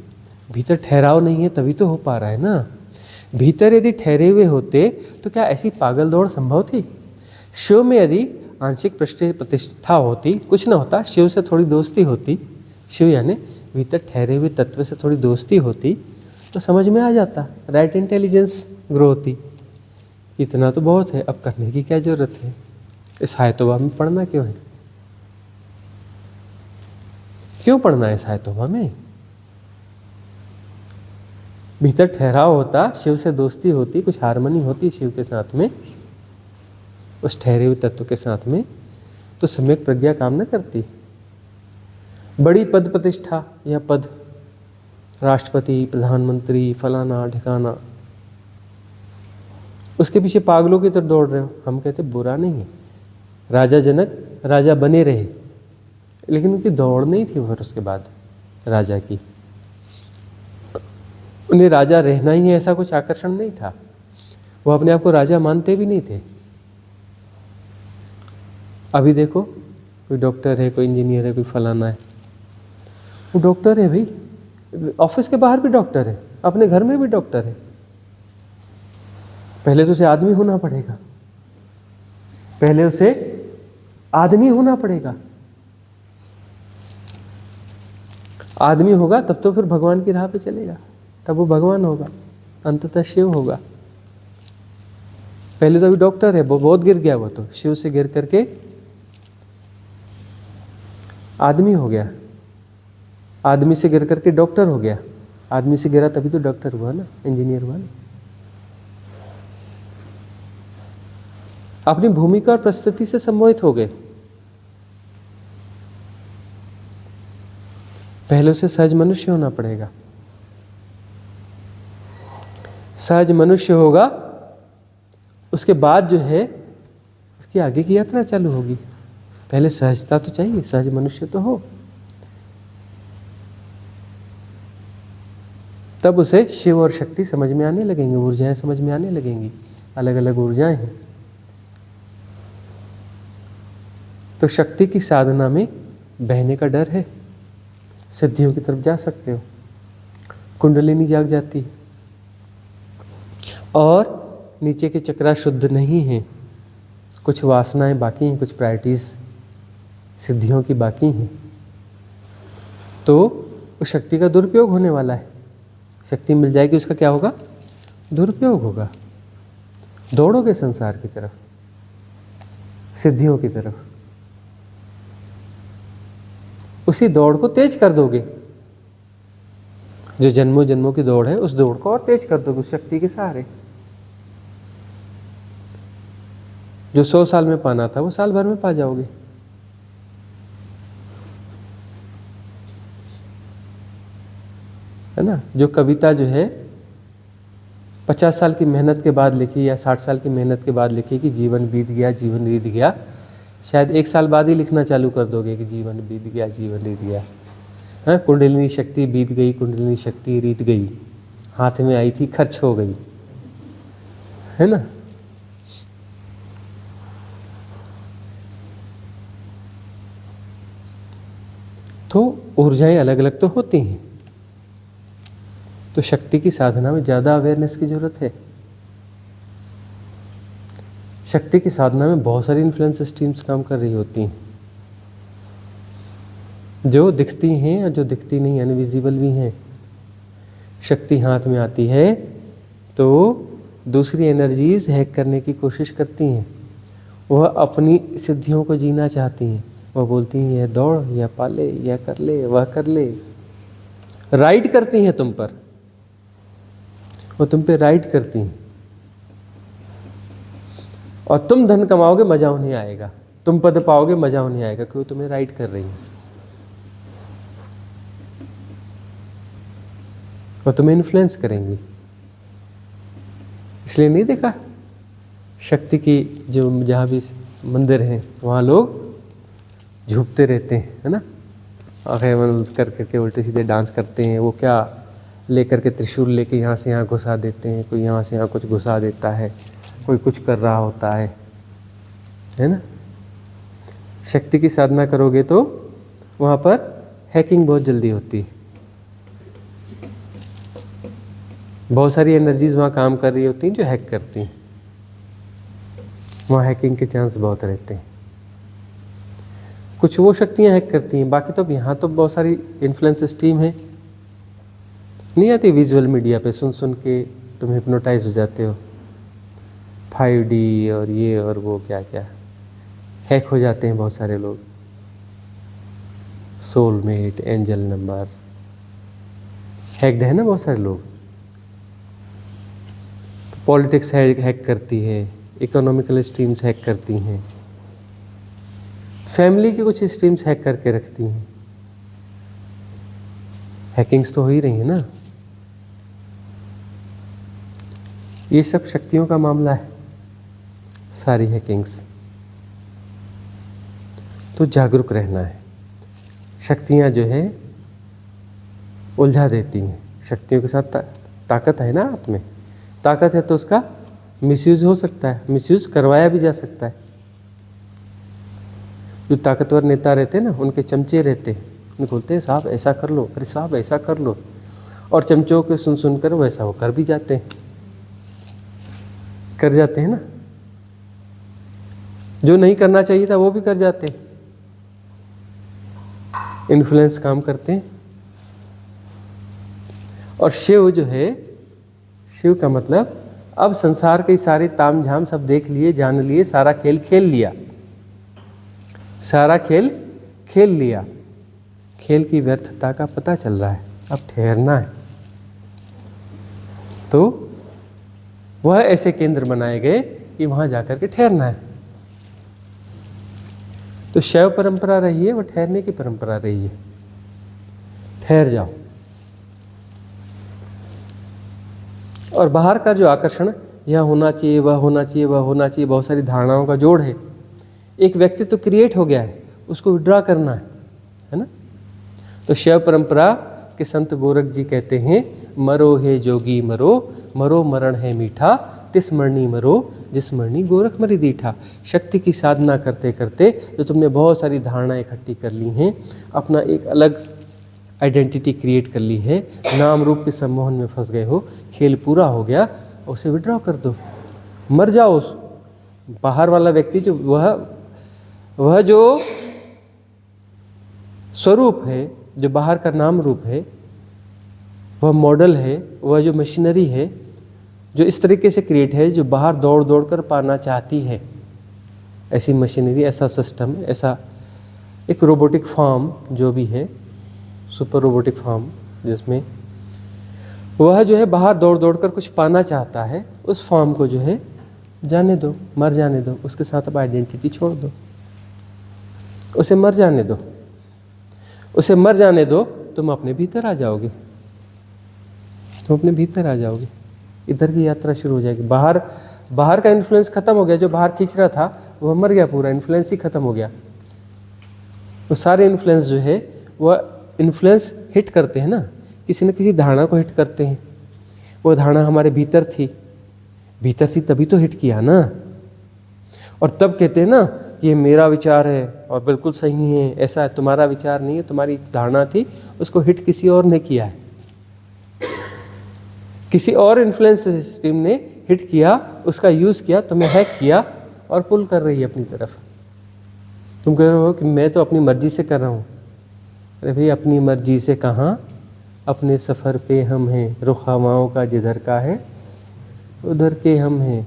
भीतर ठहराव नहीं है, तभी तो हो पा रहा है ना। भीतर यदि ठहरे हुए होते तो क्या ऐसी पागल दौड़ संभव थी? शिव में यदि आंशिक प्रतिष्ठा होती, कुछ ना होता, शिव से थोड़ी दोस्ती होती, शिव यानी भीतर ठहरे हुए तत्व से थोड़ी दोस्ती होती, तो समझ में आ जाता, राइट इंटेलिजेंस ग्रो होती। इतना तो बहुत है, अब करने की क्या जरूरत है? इस हायतोबा में पढ़ना क्यों है? क्यों पढ़ना है इस हायतोबा में? भीतर ठहराव होता, शिव से दोस्ती होती, कुछ हारमोनी होती शिव के साथ में, उस ठहरे हुए तत्व के साथ में, तो सम्यक प्रज्ञा काम न करती। बड़ी पद प्रतिष्ठा या पद, राष्ट्रपति, प्रधानमंत्री, फलाना ढिकाना, उसके पीछे पागलों की तरफ दौड़ रहे हो। हम कहते बुरा नहीं है, राजा जनक राजा बने रहे, लेकिन उनकी दौड़ नहीं थी फिर उसके बाद राजा की। उन्हें राजा रहना ही है ऐसा कुछ आकर्षण नहीं था, वो अपने आप को राजा मानते भी नहीं थे। अभी देखो, कोई डॉक्टर है, कोई इंजीनियर है, कोई फलाना है, वो डॉक्टर है भाई, ऑफिस के बाहर भी डॉक्टर है, अपने घर में भी डॉक्टर है। पहले तो उसे आदमी होना पड़ेगा, पहले उसे आदमी होना पड़ेगा। आदमी होगा तब तो फिर भगवान की राह पे चलेगा, तब वो भगवान होगा, अंततः शिव होगा। पहले तो अभी डॉक्टर है, वो बहुत गिर गया, वो तो शिव से गिर करके आदमी हो गया, आदमी से गिर करके डॉक्टर हो गया, आदमी से गिरा तभी तो डॉक्टर हुआ ना, इंजीनियर हुआ ना। अपनी भूमिका और परिस्थिति से सम्मोहित हो गए। पहले उसे सहज मनुष्य होना पड़ेगा, सहज मनुष्य होगा, उसके बाद जो है उसकी आगे की यात्रा चालू होगी। पहले सहजता तो चाहिए, सहज मनुष्य तो हो, तब उसे शिव और शक्ति समझ में आने लगेंगे, ऊर्जाएं समझ में आने लगेंगी, अलग अलग ऊर्जाएं हैं। तो शक्ति की साधना में बहने का डर है, सिद्धियों की तरफ जा सकते हो, कुंडलिनी जाग जाती है, और नीचे के चक्रा शुद्ध नहीं है, कुछ वासनाएं बाकी हैं, कुछ प्रायोरिटीज सिद्धियों की बाकी हैं, तो उस शक्ति का दुरुपयोग होने वाला है। शक्ति मिल जाएगी, उसका क्या होगा? दुरुपयोग होगा। दौड़ोगे संसार की तरफ, सिद्धियों की तरफ, उसी दौड़ को तेज कर दोगे। जो जन्मों जन्मों की दौड़ है, उस दौड़ को और तेज कर दोगे उस शक्ति के सहारे। जो 100 साल में पाना था वो साल भर में पा जाओगे। है ना? जो कविता जो है 50 साल की मेहनत के बाद लिखी या 60 साल की मेहनत के बाद लिखी कि जीवन बीत गया, जीवन बीत गया, शायद 1 साल बाद ही लिखना चालू कर दोगे कि जीवन बीत गया, जीवन बीत गया। हाँ, कुंडलिनी शक्ति बीत गई, कुंडलिनी शक्ति रीत गई, हाथ में आई थी खर्च हो गई। है ना? तो ऊर्जाएं अलग अलग तो होती हैं, तो शक्ति की साधना में ज़्यादा अवेयरनेस की जरूरत है। शक्ति की साधना में बहुत सारी इन्फ्लुएंस स्ट्रीम्स काम कर रही होती हैं, जो दिखती हैं और जो दिखती नहीं, इनविजिबल भी हैं। शक्ति हाथ में आती है तो दूसरी एनर्जीज हैक करने की कोशिश करती हैं, वह अपनी सिद्धियों को जीना चाहती हैं, वह बोलती हैं यह दौड़, यह पाले, यह कर ले, वह कर ले, राइड करती हैं तुम पर, वो तुम पे राइड करती हैं, और तुम धन कमाओगे मजा उन्हें आएगा, तुम पद पाओगे मजा उन्हें आएगा, क्योंकि तुम्हें राइड कर रही है, वो तुम्हें इन्फ्लुएंस करेंगी। इसलिए नहीं देखा शक्ति की जो जहाँ भी मंदिर हैं वहाँ लोग झुकते रहते हैं, है ना, आंखें बंद कर करके उल्टे सीधे डांस करते हैं। वो क्या लेकर के त्रिशूल लेके यहाँ से यहाँ घुसा देते हैं, कोई यहाँ से यहाँ कुछ घुसा देता है, कोई कुछ कर रहा होता है ना। शक्ति की साधना करोगे तो वहाँ पर हैकिंग बहुत जल्दी होती है। बहुत सारी एनर्जीज वहाँ काम कर रही होती हैं जो हैक करती हैं, वहाँ हैकिंग के चांस बहुत रहते हैं। कुछ वो शक्तियाँ हैक करती हैं, बाकी तो अब यहाँ तो बहुत सारी इन्फ्लुएंस स्ट्रीम है, नहीं आती विजुअल मीडिया पे, सुन सुन के तुम हिप्नोटाइज हो जाते हो। 5D और ये और वो क्या क्या हैक हो जाते हैं बहुत सारे लोग। सोलमेट, एंजल नंबर हैक्ड है ना बहुत सारे लोग। पॉलिटिक्स हैक करती है, इकोनॉमिकल स्ट्रीम्स हैक करती हैं, फैमिली की कुछ स्ट्रीम्स हैक करके रखती हैं। हैकिंग्स तो हो ही रही है ना। ये सब शक्तियों का मामला है, सारी हैकिंग्स। तो जागरूक रहना है। शक्तियाँ जो है उलझा देती हैं। शक्तियों के साथ ताकत है ना आप में, ताकत है तो उसका मिसयूज हो सकता है, मिसयूज करवाया भी जा सकता है। जो ताकतवर नेता रहते हैं ना, उनके चमचे रहते हैं, उनको बोलते हैं साहब ऐसा कर लो, अरे साहब ऐसा कर लो, और चमचों के सुन सुनकर वैसा वो कर भी जाते हैं, कर जाते हैं ना। जो नहीं करना चाहिए था वो भी कर जाते हैं। इन्फ्लुएंस काम करते हैं। और शिव जो है, शिव का मतलब अब संसार के सारे ताम झाम सब देख लिए, जान लिए, सारा खेल खेल लिया, सारा खेल खेल लिया। खेल की व्यर्थता का पता चल रहा है, अब ठहरना है। तो वह ऐसे केंद्र बनाए गए कि वहां जाकर के ठहरना है। तो शैव परंपरा रही है, वह ठहरने की परंपरा रही है। ठहर जाओ। और बाहर का जो आकर्षण, यह होना चाहिए, वह होना चाहिए, वह होना चाहिए, बहुत सारी धारणाओं का जोड़ है। एक व्यक्तित्व क्रिएट हो गया है, उसको विड्रॉ करना है ना। तो शैव परंपरा के संत गोरख जी कहते हैं, मरो हे जोगी मरो, मरो मरण है मीठा, तिस मरनी मरो, जिस मरनी गोरख मरी दीठा। शक्ति की साधना करते करते जो तुमने बहुत सारी धारणाएं इकट्ठी कर ली हैं, अपना एक अलग आइडेंटिटी क्रिएट कर ली है, नाम रूप के सम्मोहन में फंस गए हो, खेल पूरा हो गया, उसे विड्रॉ कर दो, मर जाओ। उस बाहर वाला व्यक्ति जो वह जो स्वरूप है, जो बाहर का नाम रूप है, वह मॉडल है, वह जो मशीनरी है जो इस तरीके से क्रिएट है, जो बाहर दौड़ दौड़ कर पाना चाहती है, ऐसी मशीनरी, ऐसा सिस्टम, ऐसा एक रोबोटिक फॉर्म जो भी है, सुपर रोबोटिक फॉर्म, जिसमें वह जो है बाहर दौड़ दौड़ कर कुछ पाना चाहता है, उस फॉर्म को जो है जाने दो, मर जाने दो, उसके साथ अब आइडेंटिटी छोड़ दो, उसे मर जाने दो, उसे मर जाने दो। तुम अपने भीतर आ जाओगे, तुम अपने भीतर आ जाओगे, इधर की यात्रा शुरू हो जाएगी। बाहर का इन्फ्लुएंस खत्म हो गया, जो बाहर खींच रहा था वह मर गया, पूरा इन्फ्लुएंस ही खत्म हो गया। वो सारे इन्फ्लुएंस जो है वह इन्फ्लुएंस हिट करते हैं ना, किसी न किसी धारणा को हिट करते हैं। वो धारणा हमारे भीतर थी तभी तो हिट किया ना। और तब कहते हैं ना, ये मेरा विचार है और बिल्कुल सही है, ऐसा है, तुम्हारा विचार नहीं है, तुम्हारी धारणा थी, उसको हिट किसी और ने किया है, किसी और इन्फ्लुएंस सिस्टम ने हिट किया, उसका यूज़ किया, तुम्हें हैक किया और पुल कर रही है अपनी तरफ। तुम कह रहे हो कि मैं तो अपनी मर्जी से कर रहा हूँ। अरे भाई, अपनी मर्जी से कहाँ, अपने सफ़र पे हम हैं, रुख हवाओं का जिधर का है उधर के हम हैं।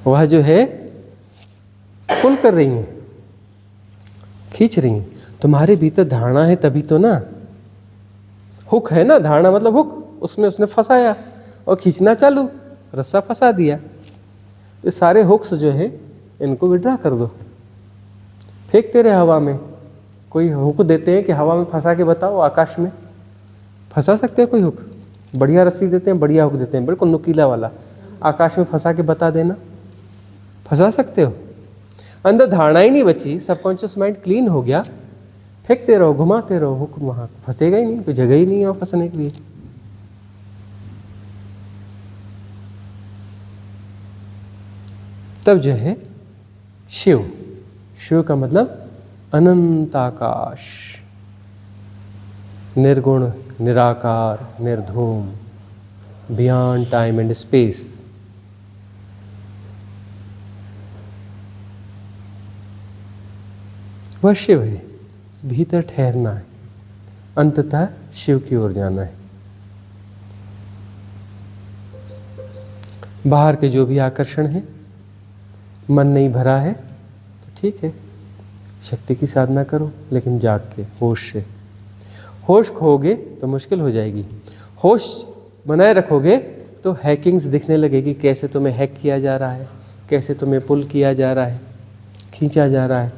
वह जो है पुल कर रही हैं, खींच रही हैं। तुम्हारे भीतर धारणा है तभी तो ना, हुक है ना, धारणा मतलब हुक, उसमें उसने फंसाया और खींचना चालू, रस्सा फंसा दिया। तो सारे हुक्स जो है इनको विड्रॉ कर दो, फेंकते रहे हवा में। कोई हुक देते हैं कि हवा में फंसा के बताओ, आकाश में फंसा सकते हैं कोई हुक? बढ़िया रस्सी देते हैं, बढ़िया हुक देते हैं, बिल्कुल नुकीला वाला, आकाश में फंसा के बता देना, फंसा सकते हो? अंदर धारणा ही नहीं बची, सबकॉन्शियस माइंड क्लीन हो गया, फेंकते रहो, घुमाते रहो, हुक वहाँ फंसेगा ही नहीं, कोई जगह ही नहीं है फंसने के लिए। तब जो है शिव, शिव का मतलब अनंत आकाश, निर्गुण, निराकार, निर्धूम, बियॉन्ड टाइम एंड स्पेस। वह शिव है, भीतर ठहरना है, अंततः शिव की ओर जाना है। बाहर के जो भी आकर्षण है, मन नहीं भरा है तो ठीक है, शक्ति की साधना करो, लेकिन जाग के, होश से। होश खोगे तो मुश्किल हो जाएगी, होश बनाए रखोगे तो हैकिंग्स दिखने लगेगी, कैसे तुम्हें हैक किया जा रहा है, कैसे तुम्हें पुल किया जा रहा है, खींचा जा रहा है,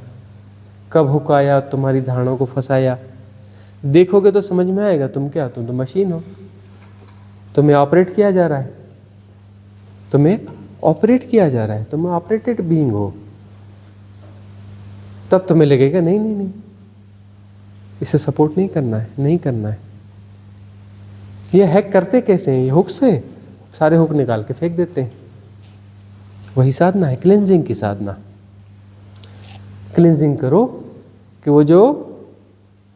कब हुक आया तुम्हारी धारणों को फंसाया। देखोगे तो समझ में आएगा तुम क्या, तुम तो मशीन हो, तुम्हें ऑपरेट किया जा रहा है, तुम्हें ऑपरेट किया जा रहा है, तुम ऑपरेटेड बीइंग हो। तब तुम्हें लगेगा नहीं नहीं नहीं, इसे सपोर्ट नहीं करना है, नहीं करना है। ये हैक करते कैसे हैं? ये हुक से सारे हुक निकाल के फेंक देते हैं। वही साधना है, क्लींजिंग की साधना। क्लींजिंग करो कि वो जो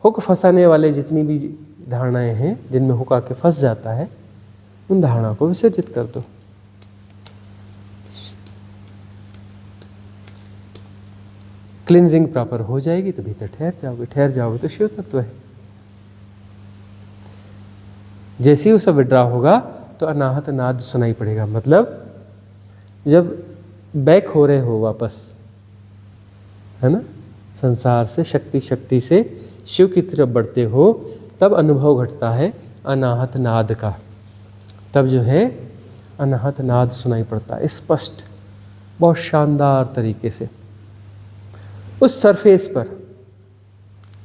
हुक फंसाने वाले जितनी भी धारणाएं हैं, जिनमें हुक आके फंस जाता है, उन धारणाओं को विसर्जित कर दो। क्लींजिंग प्रॉपर हो जाएगी तो भीतर ठहर जाओगे तो शिव तत्व है। जैसे ही वो सब विड्रा होगा तो अनाहत नाद सुनाई पड़ेगा। मतलब जब बैक हो रहे हो वापस, है ना, संसार से, शक्ति से शिव की तरफ बढ़ते हो, तब अनुभव घटता है अनाहत नाद का। तब जो है अनाहत नाद सुनाई पड़ता है स्पष्ट, बहुत शानदार तरीके से। उस सरफेस पर,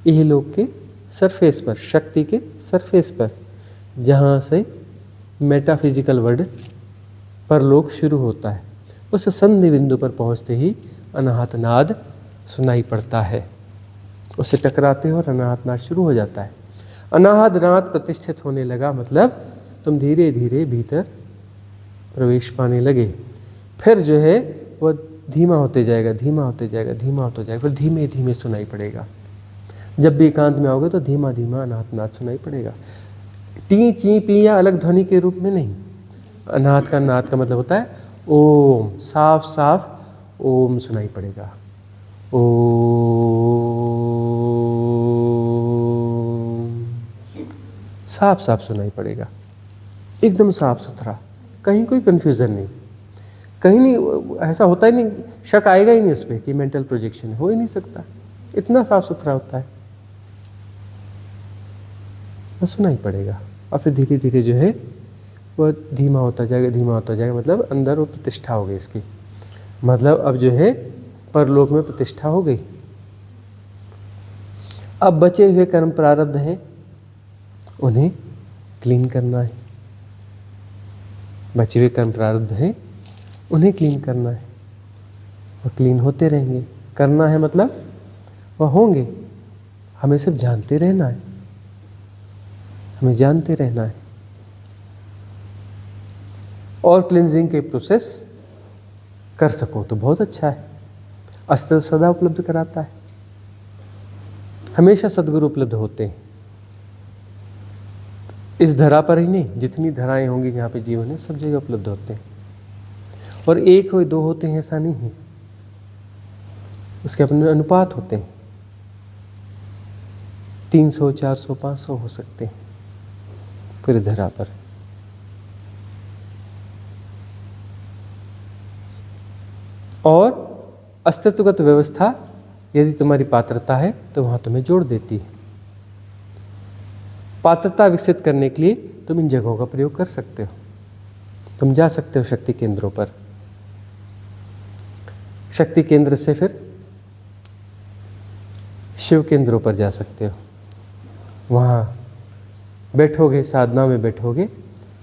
यही लोक के सरफेस पर, शक्ति के सरफेस पर, जहाँ से मेटाफिजिकल वर्ल्ड परलोक शुरू होता है, उस संधि बिंदु पर पहुँचते ही अनाहत नाद सुनाई पड़ता है। उससे टकराते हो और अनाहत नाद शुरू हो जाता है। अनाहत नाद प्रतिष्ठित होने लगा, मतलब तुम धीरे धीरे भीतर प्रवेश पाने लगे। फिर जो है वह धीमा होते जाएगा, धीमा होते जाएगा, धीमा होते जाएगा, फिर धीमे धीमे सुनाई पड़ेगा। जब भी एकांत में आओगे तो धीमा धीमा अनाहत नाद सुनाई पड़ेगा। टी ची पी या अलग ध्वनि के रूप में नहीं। अनाहत का नाद का मतलब होता है ओम, साफ साफ ओम सुनाई पड़ेगा। ओम, साफ साफ सुनाई पड़ेगा, एकदम साफ सुथरा, कहीं कोई कंफ्यूजन नहीं, कहीं नहीं, ऐसा होता ही नहीं, शक आएगा ही नहीं उस पर कि मेंटल प्रोजेक्शन हो ही नहीं सकता, इतना साफ सुथरा होता है। वो सुनाई पड़ेगा और फिर धीरे धीरे जो है वह धीमा होता जाएगा, धीमा होता जाएगा। मतलब अंदर वो प्रतिष्ठा हो गई इसकी, मतलब अब जो है परलोक में प्रतिष्ठा हो गई। अब बचे हुए कर्म प्रारब्ध हैं, उन्हें क्लीन करना है। बचे हुए कर्म प्रारब्ध हैं, उन्हें क्लीन करना है। और क्लीन होते रहेंगे। करना है मतलब वह होंगे, हमें सिर्फ जानते रहना है, हमें जानते रहना है। और क्लींजिंग के प्रोसेस कर सको तो बहुत अच्छा है। अस्त्र सदा उपलब्ध कराता है, हमेशा सद्गुरु उपलब्ध होते हैं। इस धरा पर ही नहीं, जितनी धराएं होंगी जहाँ पे जीवन है, सब जगह उपलब्ध होते हैं। और एक हो दो होते हैं ऐसा नहीं है, उसके अपने अनुपात होते हैं। 300, 400, 500 हो सकते हैं पूरी धरा पर। और अस्तित्वगत व्यवस्था यदि तुम्हारी पात्रता है तो वहाँ तुम्हें जोड़ देती है। पात्रता विकसित करने के लिए तुम इन जगहों का प्रयोग कर सकते हो। तुम जा सकते हो शक्ति केंद्रों पर, शक्ति केंद्र से फिर शिव केंद्रों पर जा सकते हो। वहाँ बैठोगे, साधना में बैठोगे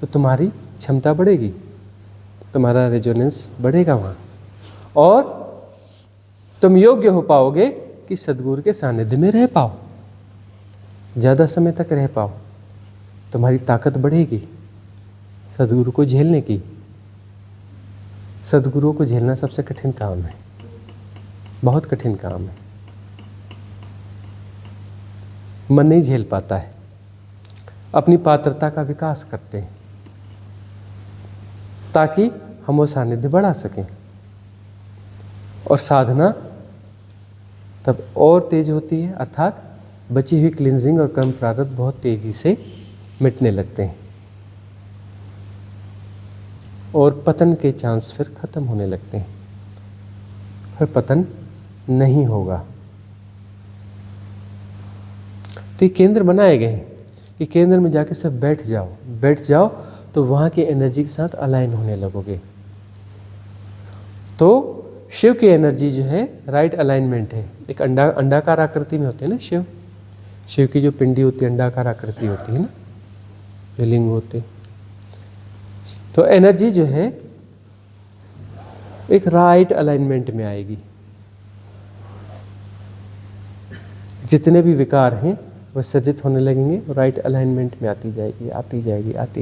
तो तुम्हारी क्षमता बढ़ेगी, तुम्हारा रेजोनेंस बढ़ेगा वहाँ, और तुम योग्य हो पाओगे कि सद्गुरु के सानिध्य में रह पाओ, ज़्यादा समय तक रह पाओ। तुम्हारी ताकत बढ़ेगी सद्गुरु को झेलने की। सद्गुरु को झेलना सबसे कठिन काम है, बहुत कठिन काम है। मन नहीं झेल पाता है। अपनी पात्रता का विकास करते हैं ताकि हम वो सानिध्य बढ़ा सकें, और साधना तब और तेज होती है, अर्थात बची हुई क्लिनजिंग और कर्म प्रारब्ध बहुत तेजी से मिटने लगते हैं और पतन के चांस फिर खत्म होने लगते हैं। फिर पतन नहीं होगा। तो ये केंद्र बनाए गए हैं कि केंद्र में जाके सब बैठ जाओ तो वहाँ की एनर्जी के साथ अलाइन होने लगोगे। तो शिव की एनर्जी जो है राइट अलाइनमेंट है। एक अंडाकार आकृति में होते हैं ना शिव की जो पिंडी होती है अंडाकार आकृति होती है ना, जो लिंग होते। तो एनर्जी जो है एक राइट अलाइनमेंट में आएगी। जितने भी विकार हैं वो सर्जित होने लगेंगे, राइट अलाइनमेंट में आती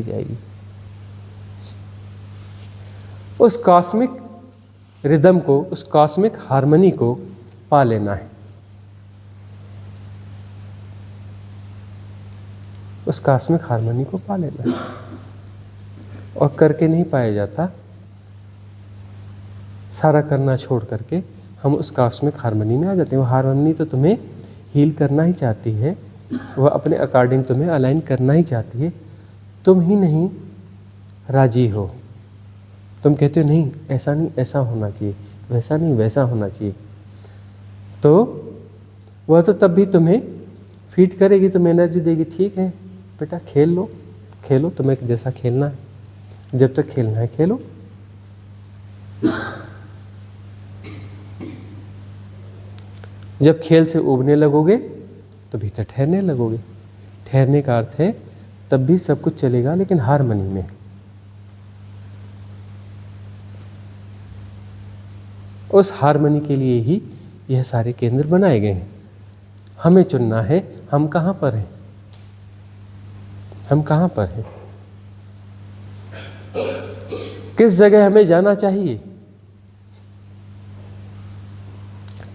जाएगी। उस कॉस्मिक रिदम को, उस कॉस्मिक हार्मनी को पा लेना है। उस कॉस्मिक हार्मनी को पा लेना है, और करके नहीं पाया जाता। सारा करना छोड़ करके हम उस कॉस्मिक हार्मनी में आ जाते हैं। वो हार्मनी तो तुम्हें हील करना ही चाहती है, वह अपने अकॉर्डिंग तुम्हें अलाइन करना ही चाहती है। तुम ही नहीं राजी हो। तुम कहते हो नहीं ऐसा नहीं ऐसा होना चाहिए, वैसा नहीं वैसा होना चाहिए। तो वह तो तब भी तुम्हें फीड करेगी, तुम्हें एनर्जी देगी। ठीक है बेटा, खेलो तुम्हें जैसा खेलना है, जब तक खेलना है खेलो। जब खेल से उबने लगोगे तो भीतर ठहरने लगोगे। ठहरने का अर्थ है तब भी सब कुछ चलेगा, लेकिन हार्मनी में। उस हार्मनी के लिए ही यह सारे केंद्र बनाए गए हैं। हमें चुनना है हम कहाँ पर हैं, हम कहाँ पर हैं, किस जगह हमें जाना चाहिए,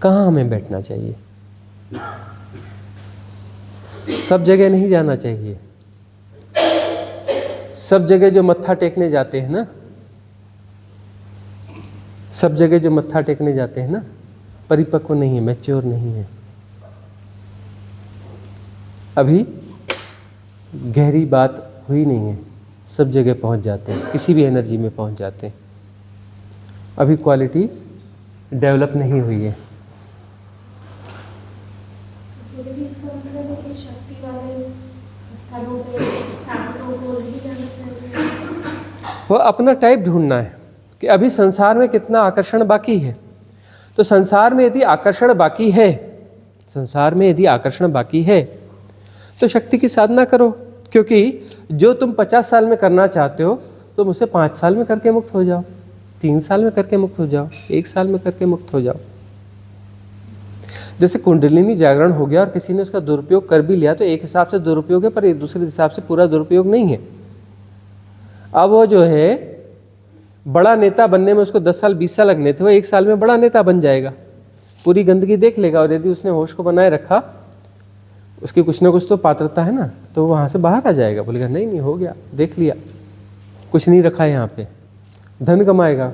कहाँ हमें बैठना चाहिए। सब जगह नहीं जाना चाहिए। सब जगह जो मत्था टेकने जाते हैं ना, सब जगह जो मत्था टेकने जाते हैं ना, परिपक्व नहीं है, मैच्योर नहीं है। अभी गहरी बात हुई नहीं है। सब जगह पहुंच जाते हैं, किसी भी एनर्जी में पहुंच जाते हैं। अभी क्वालिटी डेवलप नहीं हुई है। वो अपना टाइप ढूंढना है कि अभी संसार में कितना आकर्षण बाकी है। तो संसार में यदि आकर्षण बाकी है, संसार में यदि आकर्षण बाकी है तो शक्ति की साधना करो। क्योंकि जो तुम 50 साल में करना चाहते हो तुम उसे 5 साल में करके मुक्त हो जाओ, 3 साल में करके मुक्त हो जाओ, 1 साल में करके मुक्त हो जाओ। जैसे कुंडलिनी जागरण हो गया और किसी ने उसका दुरुपयोग कर भी लिया तो एक हिसाब से दुरुपयोग है, पर एक दूसरे हिसाब से पूरा दुरुपयोग नहीं है। अब वो जो है बड़ा नेता बनने में उसको 10 साल 20 साल लगने थे, वो 1 साल में बड़ा नेता बन जाएगा। पूरी गंदगी देख लेगा, और यदि उसने होश को बनाए रखा, उसकी कुछ ना कुछ तो पात्रता है ना, तो वहाँ से बाहर आ जाएगा। बोलेगा नहीं हो गया, देख लिया, कुछ नहीं रखा है यहाँ पे। धन कमाएगा,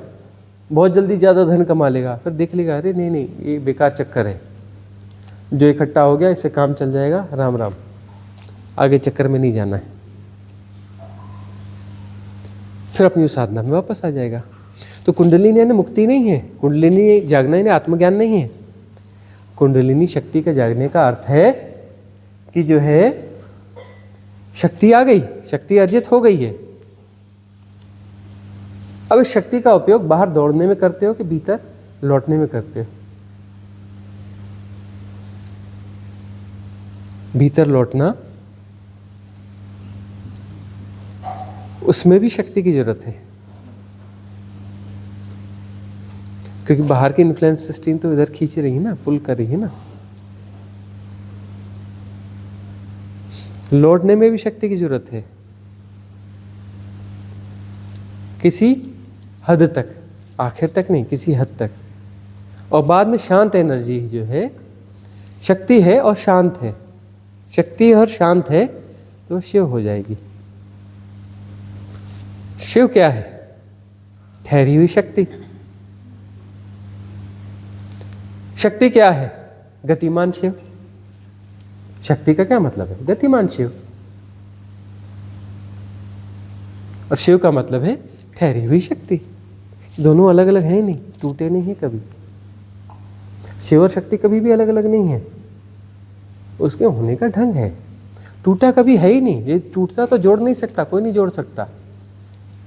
बहुत जल्दी ज़्यादा धन कमा लेगा, फिर देख लेगा अरे नहीं ये बेकार चक्कर है, जो इकट्ठा हो गया इससे काम चल जाएगा, राम राम, आगे चक्कर में नहीं जाना है। फिर अपनी उस साधना में वापस आ जाएगा। तो कुंडलिनी यानी मुक्ति नहीं है, कुंडलिनी जागना यानी आत्मज्ञान नहीं है। कुंडलिनी शक्ति का जागने का अर्थ है कि जो है शक्ति आ गई, शक्ति अर्जित हो गई है। अब इस शक्ति का उपयोग बाहर दौड़ने में करते हो कि भीतर लौटने में करते हो? भीतर लौटना, उसमें भी शक्ति की जरूरत है। क्योंकि बाहर की इन्फ्लुएंस सिस्टम तो इधर खींच रही है ना, पुल कर रही है ना। लौटने में भी शक्ति की जरूरत है, किसी हद तक, आखिर तक नहीं, किसी हद तक। और बाद में शांत एनर्जी जो है, शक्ति है और शांत है, शक्ति और शांत है तो शिव हो जाएगी। शिव क्या है? ठहरी हुई शक्ति। शक्ति क्या है? गतिमान शिव। शक्ति का क्या मतलब है? गतिमान शिव। और शिव का मतलब है ठहरी हुई शक्ति। दोनों अलग अलग हैं नहीं, टूटे नहीं है कभी। शिव और शक्ति कभी भी अलग अलग नहीं है, उसके होने का ढंग है। टूटा कभी है ही नहीं। ये टूटता तो जोड़ नहीं सकता, कोई नहीं जोड़ सकता।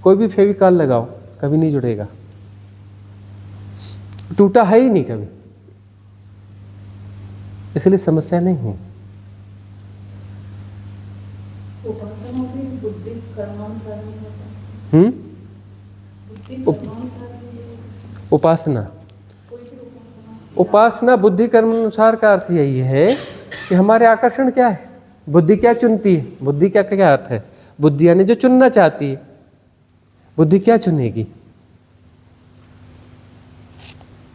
कोई भी फेविकॉल लगाओ कभी नहीं जुड़ेगा, टूटा है ही नहीं कभी, इसलिए समस्या नहीं है। उपासना, उपासना बुद्धि कर्म अनुसार का अर्थ यही है कि हमारे आकर्षण क्या है, बुद्धि क्या चुनती है। बुद्धि क्या क्या अर्थ है? बुद्धि यानी जो चुनना चाहती है। बुद्धि क्या चुनेगी?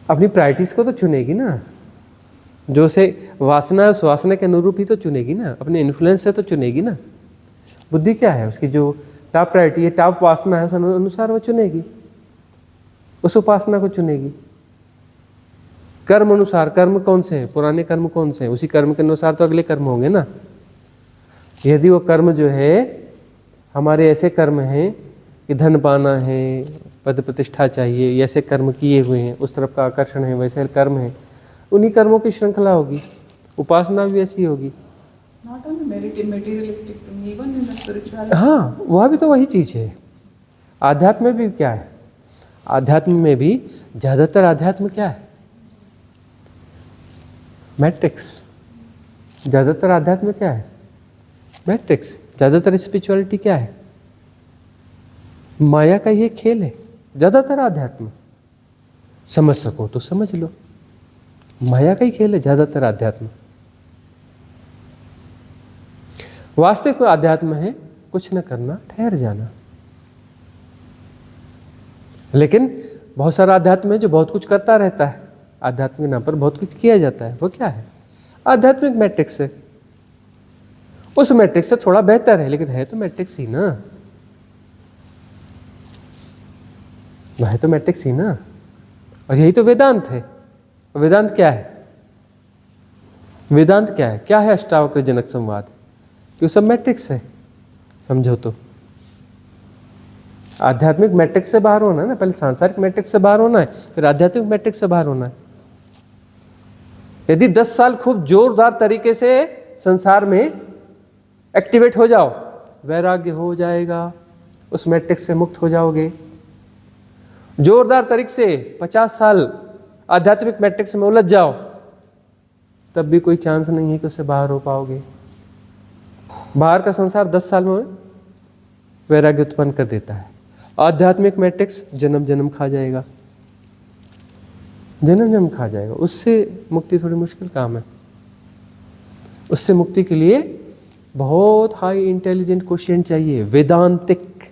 अपनी प्रायोरिटीज को तो चुनेगी ना, जो से वासना, उस वासना के अनुरूप ही तो चुनेगी ना, अपने इन्फ्लुएंस से तो चुनेगी ना। बुद्धि क्या है? उसकी जो टॉप प्रायोरिटी है, टॉप वासना है, उस अनुसार वो चुनेगी, उस उपासना को चुनेगी। कर्म अनुसार, कर्म कौन से हैं? पुराने कर्म कौन से हैं? उसी कर्म के अनुसार तो अगले कर्म होंगे ना। यदि वो कर्म जो है हमारे ऐसे कर्म हैं कि धन पाना है, पद प्रतिष्ठा चाहिए, ऐसे कर्म किए हुए हैं, उस तरफ का आकर्षण है, वैसे कर्म है, उन्हीं कर्मों की श्रृंखला होगी। उपासना भी ऐसी होगी। हाँ, वह भी तो वही चीज़ है। आध्यात्म में भी क्या है? आध्यात्म में भी ज़्यादातर आध्यात्म क्या है? मैट्रिक्स। ज़्यादातर आध्यात्म क्या है? मैट्रिक्स। ज़्यादातर स्पिरिचुअलिटी क्या है? माया का ये खेल है ज़्यादातर आध्यात्म। समझ सको तो समझ लो, माया का ही खेल है ज़्यादातर आध्यात्म। वास्तविक आध्यात्म है कुछ न करना, ठहर जाना। लेकिन बहुत सारा आध्यात्म है जो बहुत कुछ करता रहता है, आध्यात्म के नाम पर बहुत कुछ किया जाता है। वो क्या है? आध्यात्मिक मैट्रिक्स है। उस मैट्रिक्स से थोड़ा बेहतर है, लेकिन है तो मैट्रिक्स ही ना, वह है तो मैट्रिक्स ही ना। और यही तो वेदांत है। वेदांत क्या है? वेदांत क्या है? क्या है अष्टावक्र जनक संवाद? कि सब मैट्रिक्स है। समझो तो आध्यात्मिक मैट्रिक्स से बाहर होना है ना, पहले सांसारिक मैट्रिक्स से बाहर होना है, फिर आध्यात्मिक मैट्रिक्स से बाहर होना है। यदि 10 साल खूब जोरदार तरीके से संसार में एक्टिवेट हो जाओ, वैराग्य हो जाएगा, उस मैट्रिक्स से मुक्त हो जाओगे। जोरदार तरीके से 50 साल आध्यात्मिक मैट्रिक्स में उलझ जाओ, तब भी कोई चांस नहीं है कि उससे बाहर हो पाओगे। बाहर का संसार 10 साल में वैराग्य उत्पन्न कर देता है। आध्यात्मिक मैट्रिक्स जन्म जन्म खा जाएगा, जन्म जन्म खा जाएगा। उससे मुक्ति थोड़ी मुश्किल काम है। उससे मुक्ति के लिए बहुत हाई इंटेलिजेंट क्वेश्चन चाहिए, वेदांतिक,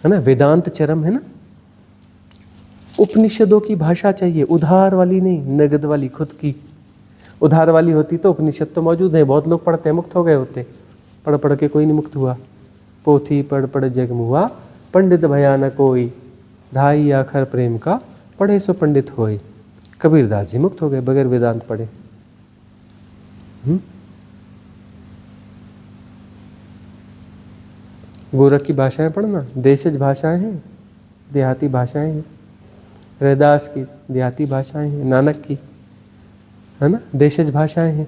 है ना, वेदांत चरम है ना। उपनिषदों की भाषा चाहिए, उधार वाली नहीं, नगद वाली, खुद की। उधार वाली होती तो उपनिषद तो मौजूद है, बहुत लोग पढ़ते हैं, मुक्त हो गए होते। पढ़ पढ़ के कोई नहीं मुक्त हुआ। पोथी पढ़ पढ़ जग मुआ, पंडित भया न कोई, ढाई आखर प्रेम का, पढ़े सो पंडित होई। कबीरदास जी मुक्त हो गए बगैर वेदांत पढ़े। गोरख की भाषाएं पढ़ना, देशज भाषाएं हैं, देहाती भाषाएं हैं। रैदास की देहाती भाषाएं हैं, नानक की, है ना, देशज भाषाएं हैं।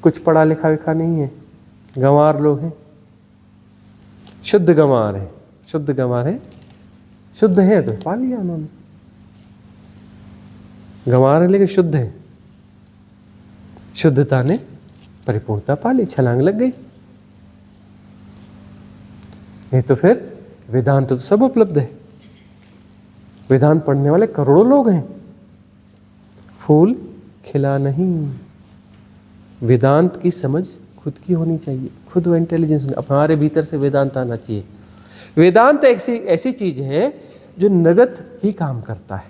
कुछ पढ़ा लिखा विखा नहीं है, गंवार लोग हैं, शुद्ध गंवार है, शुद्ध गंवार है। शुद्ध है तो पा लिया उन्होंने, गंवार है लेकिन शुद्ध है। शुद्धता ने परिपूर्णता पा ली, छलांग लग गई। नहीं तो फिर वेदांत तो सब उपलब्ध है। वेदांत पढ़ने वाले करोड़ों लोग हैं, फूल खिला नहीं। वेदांत की समझ खुद की होनी चाहिए, खुद वो इंटेलिजेंस, हमारे भीतर से वेदांत आना चाहिए। वेदांत ऐसी चीज है जो नगद ही काम करता है।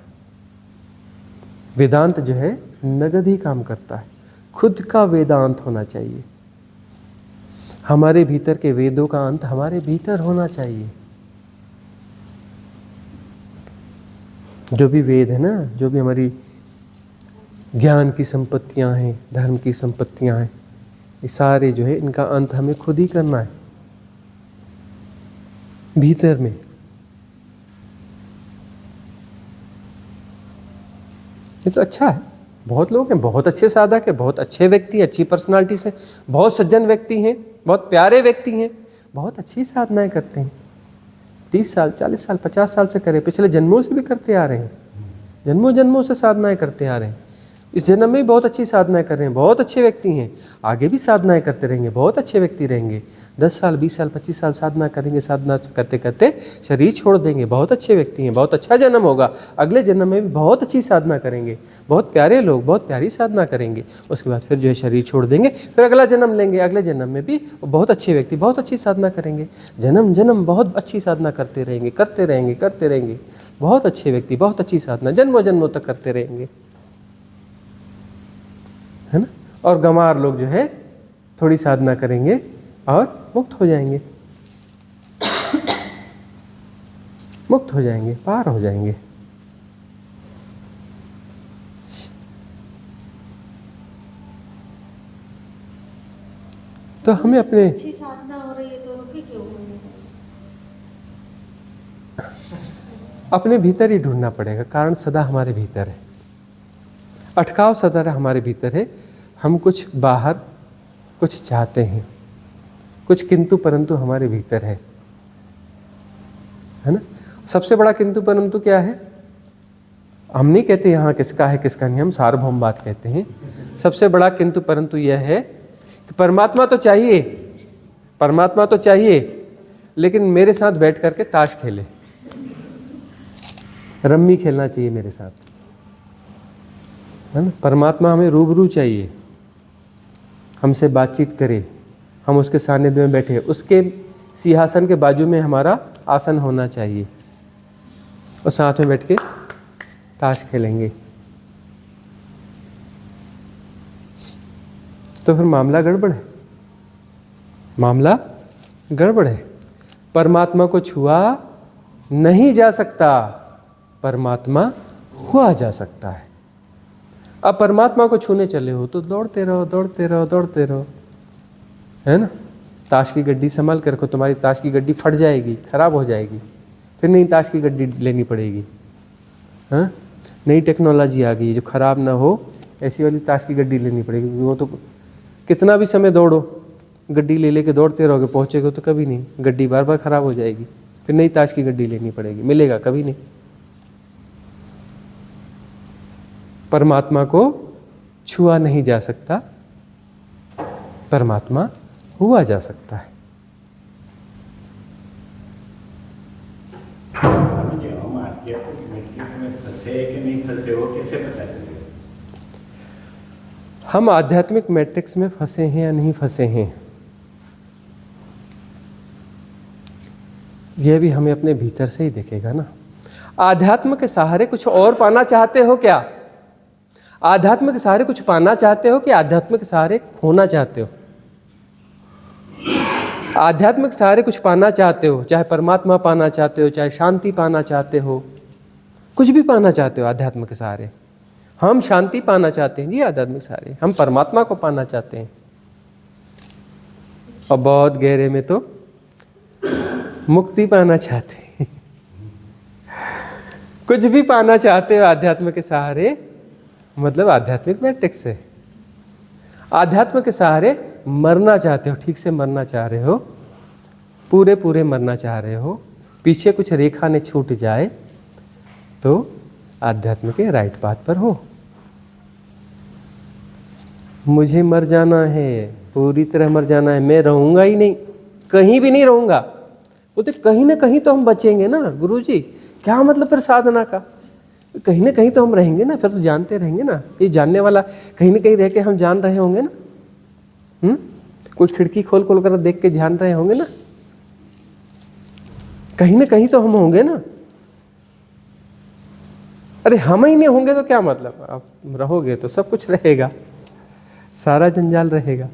वेदांत जो है नगद ही काम करता है, खुद का वेदांत होना चाहिए। हमारे भीतर के वेदों का अंत हमारे भीतर होना चाहिए। जो भी वेद है ना, जो भी हमारी ज्ञान की संपत्तियां हैं, धर्म की संपत्तियां हैं, ये सारे जो है इनका अंत हमें खुद ही करना है भीतर में। ये तो अच्छा है, बहुत लोग हैं, बहुत अच्छे साधक हैं, बहुत अच्छे व्यक्ति, अच्छी पर्सनालिटी से, बहुत सज्जन व्यक्ति हैं, बहुत प्यारे व्यक्ति हैं, बहुत अच्छी साधनाएं करते हैं, 30 साल 40 साल 50 साल से करे, पिछले जन्मों से भी करते आ रहे हैं, जन्मों जन्मों से साधनाएं करते आ रहे हैं। इस जन्म में भी बहुत अच्छी साधनाएं कर रहे हैं, बहुत अच्छे व्यक्ति हैं, आगे भी साधनाएं करते रहेंगे, बहुत अच्छे व्यक्ति रहेंगे। 10 साल 20 साल 25 साल साधना करेंगे, साधना करते करते शरीर छोड़ देंगे, बहुत अच्छे व्यक्ति हैं, बहुत अच्छा जन्म होगा, अगले जन्म में भी बहुत अच्छी साधना करेंगे, बहुत प्यारे लोग, बहुत प्यारी साधना करेंगे, उसके बाद फिर जो है शरीर छोड़ देंगे, फिर अगला जन्म लेंगे, अगले जन्म में भी बहुत अच्छे व्यक्ति बहुत अच्छी साधना करेंगे, जन्म जन्म बहुत अच्छी साधना करते रहेंगे, करते रहेंगे, करते रहेंगे, बहुत अच्छे व्यक्ति बहुत अच्छी साधना जन्मों जन्मों तक करते रहेंगे, है ना। और गंवार लोग जो है थोड़ी साधना करेंगे और मुक्त हो जाएंगे, मुक्त हो जाएंगे, पार हो जाएंगे। तो हमें अपने अच्छी साधना हो रही है तो रुके क्यों? अपने भीतर ही ढूंढना पड़ेगा, कारण सदा हमारे भीतर है, अटकाव सदा हमारे भीतर है। हम कुछ बाहर कुछ चाहते हैं, कुछ किंतु परंतु हमारे भीतर है ना। सबसे बड़ा किंतु परंतु क्या है? हम नहीं कहते यहाँ किसका है किसका नहीं, हम सार्वभौम बात कहते हैं। सबसे बड़ा किंतु परंतु यह है कि परमात्मा तो चाहिए, परमात्मा तो चाहिए, लेकिन मेरे साथ बैठ करके ताश खेले, रम्मी खेलना चाहिए मेरे साथ, है ना। परमात्मा हमें रूबरू चाहिए, हमसे बातचीत करे, हम उसके सानिध्य में बैठे, उसके सिंहासन के बाजू में हमारा आसन होना चाहिए और साथ में बैठ के ताश खेलेंगे, तो फिर मामला गड़बड़ है, मामला गड़बड़ है। परमात्मा को छुआ नहीं जा सकता, परमात्मा हुआ जा सकता है। अब परमात्मा को छूने चले हो तो दौड़ते रहो, दौड़ते रहो, दौड़ते रहो, है ना। ताश की गड्डी संभाल कर रखो, तुम्हारी ताश की गड्डी फट जाएगी, खराब हो जाएगी, फिर नई ताश की गड्डी लेनी पड़ेगी। हाँ, नई टेक्नोलॉजी आ गई जो खराब ना हो, ऐसी वाली ताश की गड्डी लेनी पड़ेगी। वो तो कितना भी समय दौड़ो, गड्डी ले लेके दौड़ते रहोगे, पहुँचेगे तो कभी नहीं, गड्डी बार बार खराब हो जाएगी, फिर नई ताश की गड्डी लेनी पड़ेगी, मिलेगा कभी नहीं। परमात्मा को छुआ नहीं जा सकता, परमात्मा हुआ जा सकता है। हम आध्यात्मिक में फंसे कि नहीं फंसे हो कैसे पता चलेगा? हम आध्यात्मिक मैट्रिक्स में फंसे हैं या नहीं फंसे हैं, यह भी हमें अपने भीतर से ही दिखेगा ना। आध्यात्म के सहारे कुछ और पाना चाहते हो क्या? आध्यात्म के सहारे कुछ पाना चाहते हो कि आध्यात्म के सहारे खोना चाहते हो? आध्यात्म के सहारे कुछ पाना चाहते हो, चाहे परमात्मा पाना चाहते हो, चाहे शांति पाना चाहते हो, कुछ भी पाना चाहते हो आध्यात्म के सहारे। हम शांति पाना चाहते हैं जी आध्यात्म के सहारे, हम परमात्मा को पाना चाहते हैं, और बहुत गहरे में तो मुक्ति पाना चाहते हैं। कुछ भी पाना चाहते हो आध्यात्म के सहारे, मतलब आध्यात्मिक मैट्रिक्स है। आध्यात्म के सहारे मरना चाहते हो, ठीक से मरना चाह रहे हो, पूरे पूरे मरना चाह रहे हो, पीछे कुछ रेखा ने छूट जाए तो आध्यात्म के राइट पाथ पर हो। मुझे मर जाना है, पूरी तरह मर जाना है, मैं रहूंगा ही नहीं, कहीं भी नहीं रहूंगा, वो तो कहीं ना कहीं तो हम बचेंगे ना गुरुजी। क्या मतलब फिर साधना का? कहीं ना कहीं तो हम रहेंगे ना, फिर तो जानते रहेंगे ना। ये जानने वाला कहीं ना कहीं रह के हम जान रहे होंगे ना। कुछ खिड़की खोल खोल कर देख के जान रहे होंगे ना। कहीं ना कहीं तो हम होंगे ना। अरे हम ही नहीं होंगे तो क्या मतलब? आप रहोगे तो सब कुछ रहेगा, सारा जंजाल रहेगा।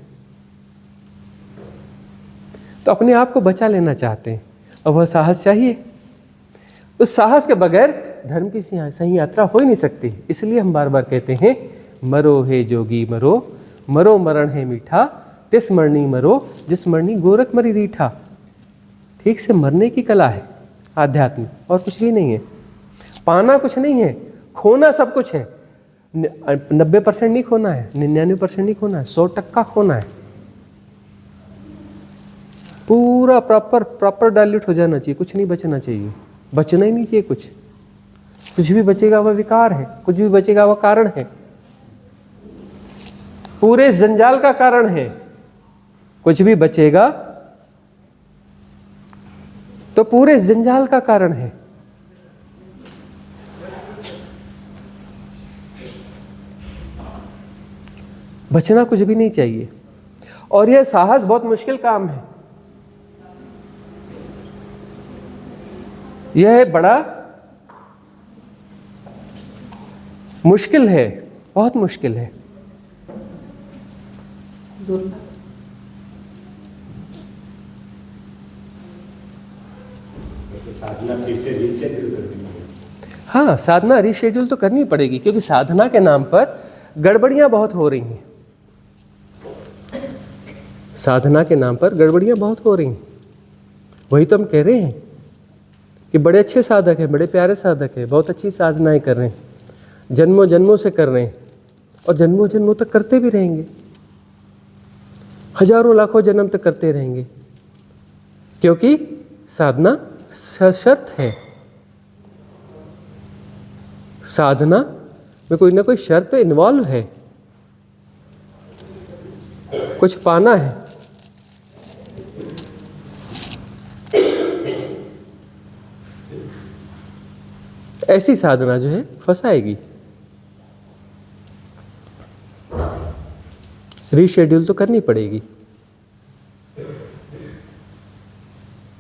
तो अपने आप को बचा लेना चाहते हैं और वह साहस चाहिए। उस साहस के बगैर धर्म की सही यात्रा हो ही नहीं सकती। इसलिए हम बार बार कहते हैं, मरो हे जोगी मरो, मरो मरण है मीठा, तिस मरनी मरो जिस मरनी गोरख मरी रीठा। ठीक से मरने की कला है आध्यात्म, और कुछ भी नहीं है। पाना कुछ नहीं है, खोना सब कुछ है। 90% नहीं खोना है, 99% नहीं खोना है, 100% खोना है। पूरा प्रॉपर डाइल्यूट हो जाना चाहिए, कुछ नहीं बचना चाहिए। बचना ही नहीं चाहिए कुछ। कुछ भी बचेगा वह विकार है, कुछ भी बचेगा वह कारण है, पूरे जंजाल का कारण है। कुछ भी बचेगा तो पूरे जंजाल का कारण है। बचना कुछ भी नहीं चाहिए। और यह साहस बहुत मुश्किल काम है। यह बड़ा मुश्किल है, बहुत मुश्किल है। साधना फिर से रीशेड्यूल करनी पड़ेगी। हाँ, साधना रीशेड्यूल तो करनी पड़ेगी, क्योंकि साधना के नाम पर गड़बड़ियां बहुत हो रही हैं। साधना के नाम पर गड़बड़ियां बहुत हो रही हैं। वही तो हम कह रहे हैं कि बड़े अच्छे साधक हैं, बड़े प्यारे साधक हैं, बहुत अच्छी साधनाएं कर रहे हैं, जन्मों जन्मों से कर रहे हैं, और जन्मों जन्मों तक करते भी रहेंगे, हजारों लाखों जन्म तक करते रहेंगे, क्योंकि साधना सशर्त है। साधना में कोई ना कोई शर्त इन्वॉल्व है, कुछ पाना है। ऐसी साधना जो है फंसाएगी। रीशेड्यूल तो करनी पड़ेगी।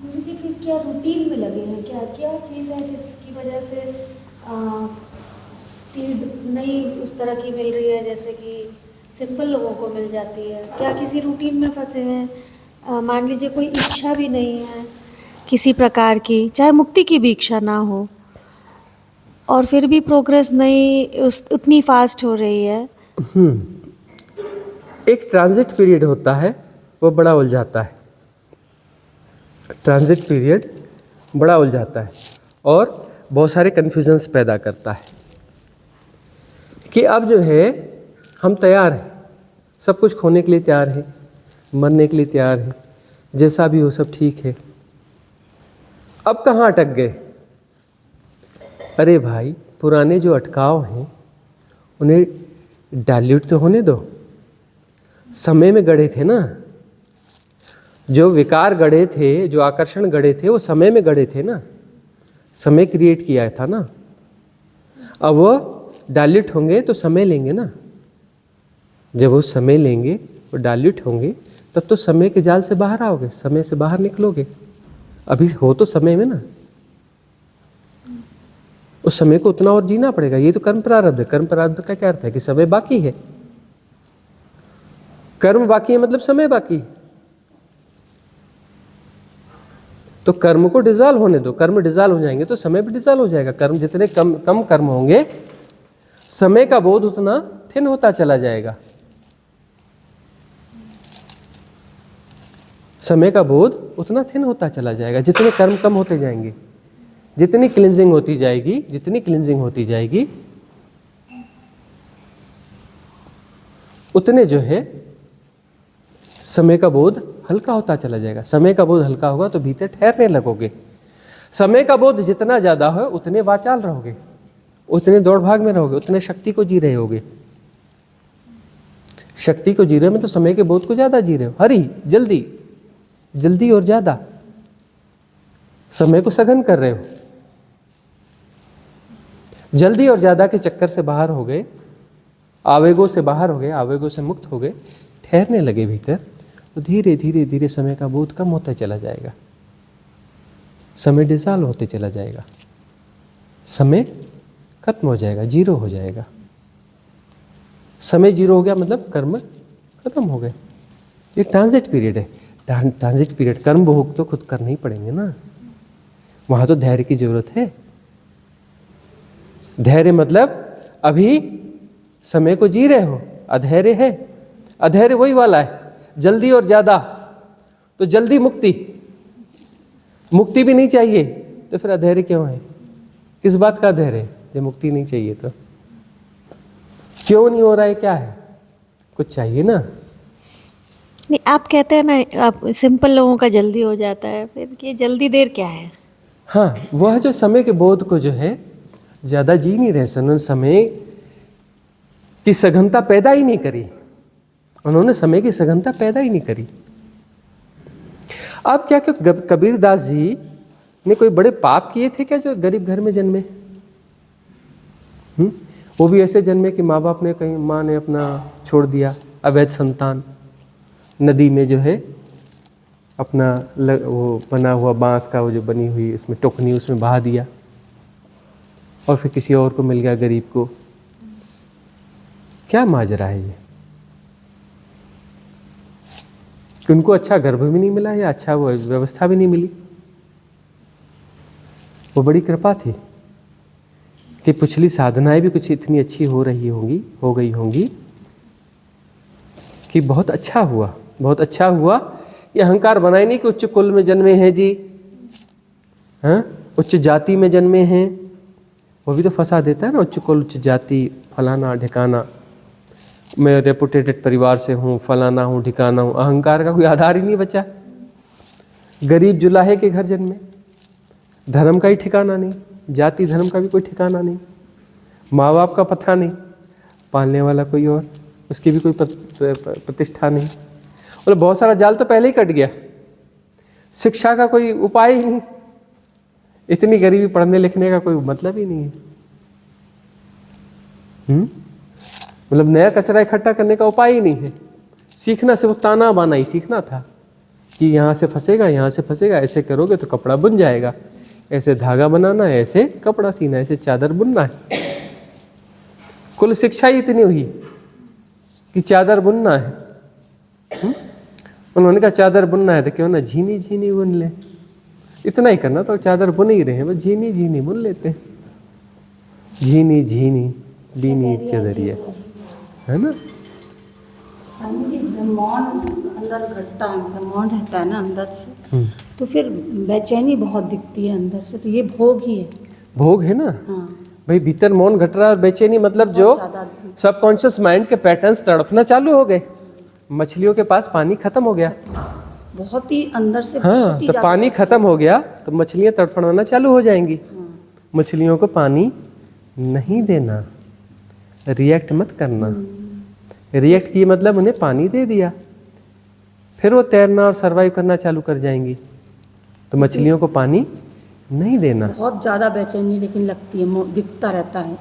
मुझे फिर क्या रूटीन में लगे हैं? क्या क्या चीज़ है जिसकी वजह से स्पीड नहीं उस तरह की मिल रही है जैसे कि सिंपल लोगों को मिल जाती है? क्या किसी रूटीन में फंसे हैं? मान लीजिए कोई इच्छा भी नहीं है किसी प्रकार की, चाहे मुक्ति की भी इच्छा ना हो, और फिर भी प्रोग्रेस नहीं उतनी फास्ट हो रही है। एक ट्रांजिट पीरियड होता है, वो बड़ा उलझाता है। ट्रांजिट पीरियड बड़ा उलझाता है और बहुत सारे कन्फ्यूजन्स पैदा करता है कि अब जो है हम तैयार हैं, सब कुछ खोने के लिए तैयार हैं, मरने के लिए तैयार हैं, जैसा भी हो सब ठीक है। अब कहाँ अटक गए? अरे भाई, पुराने जो अटकाव हैं उन्हें डाइल्यूट तो होने दो। समय में गढ़े थे ना, जो विकार गढ़े थे, जो आकर्षण गढ़े थे, वो समय में गढ़े थे ना, समय क्रिएट किया था ना। अब वो डाइल्यूट होंगे तो समय लेंगे ना। जब वो समय लेंगे, वो डाइल्यूट होंगे, तब तो समय के जाल से बाहर आओगे, समय से बाहर निकलोगे। अभी हो तो समय में ना, उस समय को उतना और जीना पड़ेगा। ये तो कर्म प्रारब्ध है। कर्म प्रारब्ध का क्या अर्थ है? कि समय बाकी है। कर्म बाकी है मतलब समय बाकी। तो कर्म को डिसॉल्व होने दो। कर्म डिसॉल्व हो जाएंगे तो समय भी डिसॉल्व हो जाएगा। कर्म जितने कम कर्म होंगे, समय का बोध उतना थिन होता चला जाएगा। समय का बोध उतना थिन होता चला जाएगा। जितने कर्म कम होते जाएंगे, जितनी क्लिंजिंग होती जाएगी, जितनी क्लिंजिंग होती जाएगी, उतने जो है समय का बोध हल्का होता चला जाएगा। समय का बोध हल्का होगा तो भीतर ठहरने लगोगे। समय का बोध जितना ज़्यादा हो उतने वाचाल रहोगे, उतने दौड़ भाग में रहोगे, उतने शक्ति को जी रहे होगे। शक्ति को जी रहे हो में तो समय के बोध को ज़्यादा जी रहे हो। हरी, जल्दी जल्दी और ज़्यादा। समय को सघन कर रहे हो, जल्दी और ज़्यादा के चक्कर से बाहर हो गए, आवेगों से बाहर हो गए, आवेगों से मुक्त हो गए, ठहरने लगे भीतर, तो धीरे धीरे धीरे समय का बोध कम होता चला जाएगा, समय डिसॉल्व होते चला जाएगा, समय खत्म हो जाएगा, जीरो हो जाएगा। समय जीरो हो गया मतलब कर्म खत्म हो गए। ये ट्रांजिट पीरियड है। ट्रांजिट पीरियड, कर्म भोग तो खुद करने ही पड़ेंगे ना, वहाँ तो धैर्य की जरूरत है। धैर्य मतलब अभी समय को जी रहे हो, अधैर्य है। अधैर्य वही वाला है, जल्दी और ज़्यादा, तो जल्दी मुक्ति, मुक्ति भी नहीं चाहिए तो फिर अधैर्य क्यों है? किस बात का अधैर्य है? जब मुक्ति नहीं चाहिए तो क्यों नहीं हो रहा है? क्या है? कुछ चाहिए ना। नहीं, आप कहते हैं ना, आप सिंपल लोगों का जल्दी हो जाता है, फिर ये जल्दी देर क्या है? हाँ, वह जो समय के बोध को जो है ज़्यादा जी नहीं रहे, उन्होंने समय की सघनता पैदा ही नहीं करी, उन्होंने समय की सघनता पैदा ही नहीं करी। अब क्या कबीर दास जी ने कोई बड़े पाप किए थे क्या जो गरीब घर में जन्मे? वो भी ऐसे जन्मे कि माँ बाप ने कहीं, माँ ने अपना छोड़ दिया, अवैध संतान, नदी में जो है अपना वो बना हुआ बांस का वो जो बनी हुई उसमें टोकनी, उसमें बहा दिया और फिर किसी और को मिल गया, गरीब को। क्या माजरा है ये कि उनको अच्छा गर्भ भी नहीं मिला या अच्छा वो व्यवस्था भी नहीं मिली। वो बड़ी कृपा थी कि पिछली साधनाएं भी कुछ इतनी अच्छी हो गई होंगी कि बहुत अच्छा हुआ, बहुत अच्छा हुआ। ये अहंकार बनाए नहीं कि उच्च कुल में जन्मे हैं जी, हाँ, उच्च जाति में जन्मे हैं। वो भी तो फंसा देता है ना, उच्च कुल, उच्च जाति, फलाना ढिकाना, मैं रेपुटेटेड परिवार से हूँ, फलाना हूँ, ढिकाना हूँ। अहंकार का कोई आधार ही नहीं बचा। गरीब जुलाहे के घर जन्मे, धर्म का ही ठिकाना नहीं, जाति धर्म का भी कोई ठिकाना नहीं, माँ बाप का पता नहीं, पालने वाला कोई और, उसकी भी कोई प्रतिष्ठा नहीं। मतलब बहुत सारा जाल तो पहले ही कट गया, शिक्षा का कोई उपाय ही नहीं, इतनी गरीबी, पढ़ने लिखने का कोई मतलब ही नहीं है। मतलब नया कचरा इकट्ठा करने का उपाय ही नहीं है। सीखना सिर्फ ताना बाना ही सीखना था कि यहाँ से फंसेगा, यहाँ से फंसेगा, ऐसे करोगे तो कपड़ा बुन जाएगा, ऐसे धागा बनाना है, ऐसे कपड़ा सीना, ऐसे चादर बुनना है। कुल शिक्षा ही इतनी हुई कि चादर बुनना है। उन्होंने कहा चादर बुनना है तो क्यों ना झीनी झीनी बुन ले, इतना ही करना तो चादर बुन ही रहे हैं, बस झीनी झीनी बुन लेते हैं। झीनी झीनी बीनी चदरिया, है ना। स्वामी जी, मौन अंदर घटता है, मतलब मौन रहता है ना अंदर से, तो फिर बेचैनी बहुत दिखती है अंदर से, तो ये भोग ही है। भोग है ना। हाँ, भाई भीतर मौन घट रहा है और बेचैनी मतलब जो सबकॉन्शियस माइंड के पैटर्न्स तड़पना चालू हो गए। मछलियों के पास पानी खत्म हो गया, बहुत ही अंदर से। हाँ, बहुत ही तो ज्यादा पानी खत्म हो गया तो मछलियां तड़फड़ाना चालू हो जाएंगी। मछलियों को पानी नहीं देना, रिएक्ट मत करना। रिएक्ट किए मतलब उन्हें पानी दे दिया, फिर वो तैरना और सरवाइव करना चालू कर जाएंगी। तो मछलियों को पानी नहीं देना, बहुत ज़्यादा बेचैनी लेकिन लगती है, दिखता रहता है।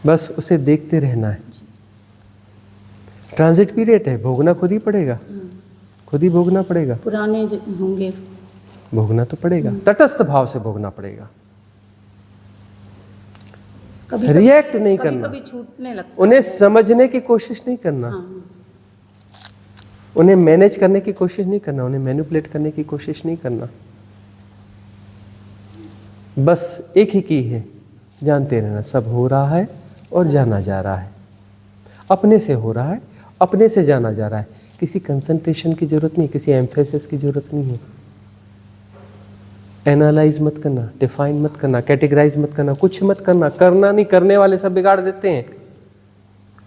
बस उसे देखते रहना है। ट्रांजिट पीरियड है, भोगना खुद ही पड़ेगा, खुद ही भोगना पड़ेगा। पुराने होंगे, भोगना तो पड़ेगा, तटस्थ भाव से भोगना पड़ेगा। कभी रिएक्ट नहीं करना, कभी छूटने लगता उन्हें समझने की कोशिश नहीं करना, उन्हें मैनेज करने की कोशिश नहीं करना, उन्हें मैनिपुलेट करने की कोशिश नहीं करना। बस एक ही की है, जानते रहना सब हो रहा है और जाना जा रहा है, अपने से हो रहा है, अपने से जाना जा रहा है। किसी कंसंट्रेशन की जरूरत नहीं, किसी एम्फेसिस की जरूरत नहीं है। एनालाइज मत करना, डिफाइन मत करना, कैटेगराइज मत करना, कुछ मत करना। करना नहीं, करने वाले सब बिगाड़ देते हैं।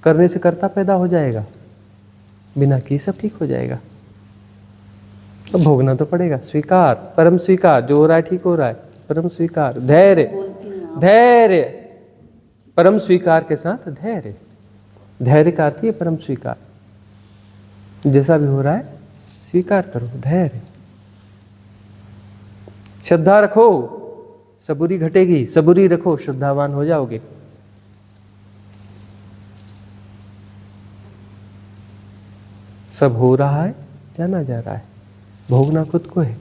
करने से कर्ता पैदा हो जाएगा, बिना किए सब ठीक हो जाएगा। अब भोगना तो पड़ेगा। स्वीकार, परम स्वीकार, जो हो रहा है ठीक हो रहा है, परम स्वीकार। धैर्य, धैर्य, परम स्वीकार के साथ धैर्य। धैर्य का अर्थ है परम स्वीकार। जैसा भी हो रहा है स्वीकार करो, धैर्य। श्रद्धा रखो, सबूरी घटेगी, सबूरी रखो, श्रद्धावान हो जाओगे। सब हो रहा है, जाना जा रहा है, भोगना खुद को है।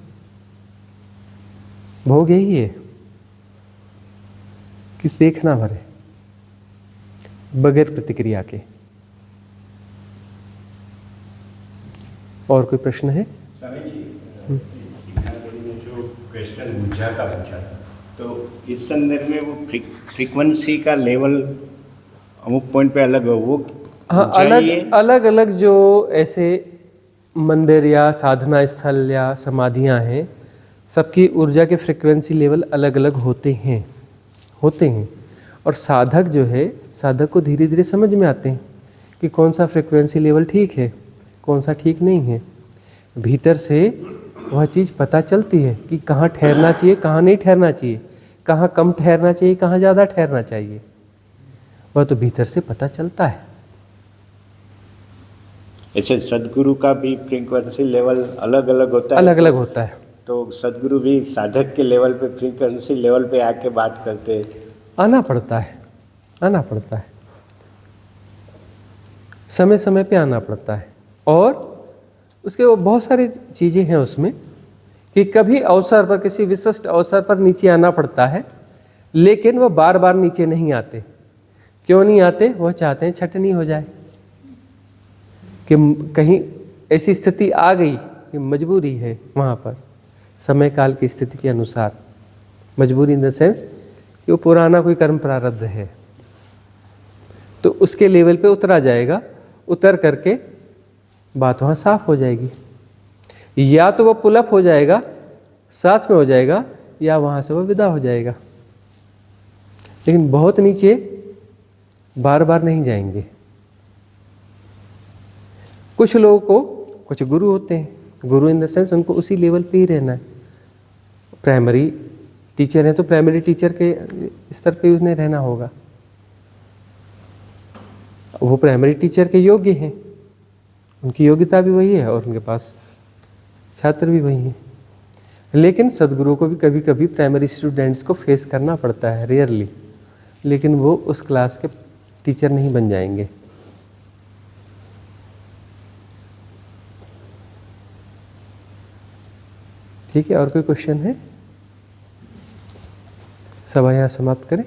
भोग यही है कि देखना भरे बगैर प्रतिक्रिया के। और कोई प्रश्न है? स्वामी जी, गीतांजलि ने जो क्वेश्चन ऊर्जा का पूछा, तो इस संदर्भ में वो फ्रीक्वेंसी का लेवल अमुक पॉइंट पे अलग हो, वो हाँ, अलग अलग जो ऐसे मंदिर या साधना स्थल या समाधियाँ हैं, सबकी ऊर्जा के फ्रिक्वेंसी लेवल अलग अलग होते हैं। और साधक जो है, साधक को धीरे धीरे समझ में आते हैं कि कौन सा फ्रिक्वेंसी लेवल ठीक है, कौन सा ठीक नहीं है। भीतर से वह चीज़ पता चलती है कि कहाँ ठहरना चाहिए, कहाँ नहीं ठहरना चाहिए, कहाँ कम ठहरना चाहिए, कहाँ ज़्यादा ठहरना चाहिए, वह तो भीतर से पता चलता है। ऐसे सदगुरु का भी फ्रीक्वेंसी लेवल अलग अलग होता है। अलग अलग होता है। तो सदगुरु भी साधक के लेवल पे, फ्रीक्वेंसी लेवल पे आके बात करते हैं। आना पड़ता है, समय समय पे आना पड़ता है। और उसके वो बहुत सारी चीज़ें हैं उसमें कि कभी अवसर पर, किसी विशिष्ट अवसर पर नीचे आना पड़ता है, लेकिन वह बार बार नीचे नहीं आते। क्यों नहीं आते? वह चाहते हैं छटनी हो जाए, कि कहीं ऐसी स्थिति आ गई कि मजबूरी है, वहाँ पर समय काल की स्थिति के अनुसार मजबूरी, इन द सेंस कि वो पुराना कोई कर्म प्रारब्ध है, तो उसके लेवल पे उतरा जाएगा। उतर करके बात वहाँ साफ हो जाएगी, या तो वो पुलअप हो जाएगा, साथ में हो जाएगा, या वहाँ से वो विदा हो जाएगा। लेकिन बहुत नीचे बार बार नहीं जाएंगे। कुछ लोगों को, कुछ गुरु होते हैं, गुरु इन द सेंस उनको उसी लेवल पे ही रहना है। प्राइमरी टीचर है तो प्राइमरी टीचर के स्तर पे उन्हें रहना होगा, वो प्राइमरी टीचर के योग्य हैं, उनकी योग्यता भी वही है और उनके पास छात्र भी वही हैं। लेकिन सदगुरु को भी कभी कभी प्राइमरी स्टूडेंट्स को फेस करना पड़ता है, रेयरली, लेकिन वो उस क्लास के टीचर नहीं बन जाएंगे। ठीक है, और कोई क्वेश्चन है? सभा यहाँ समाप्त करें।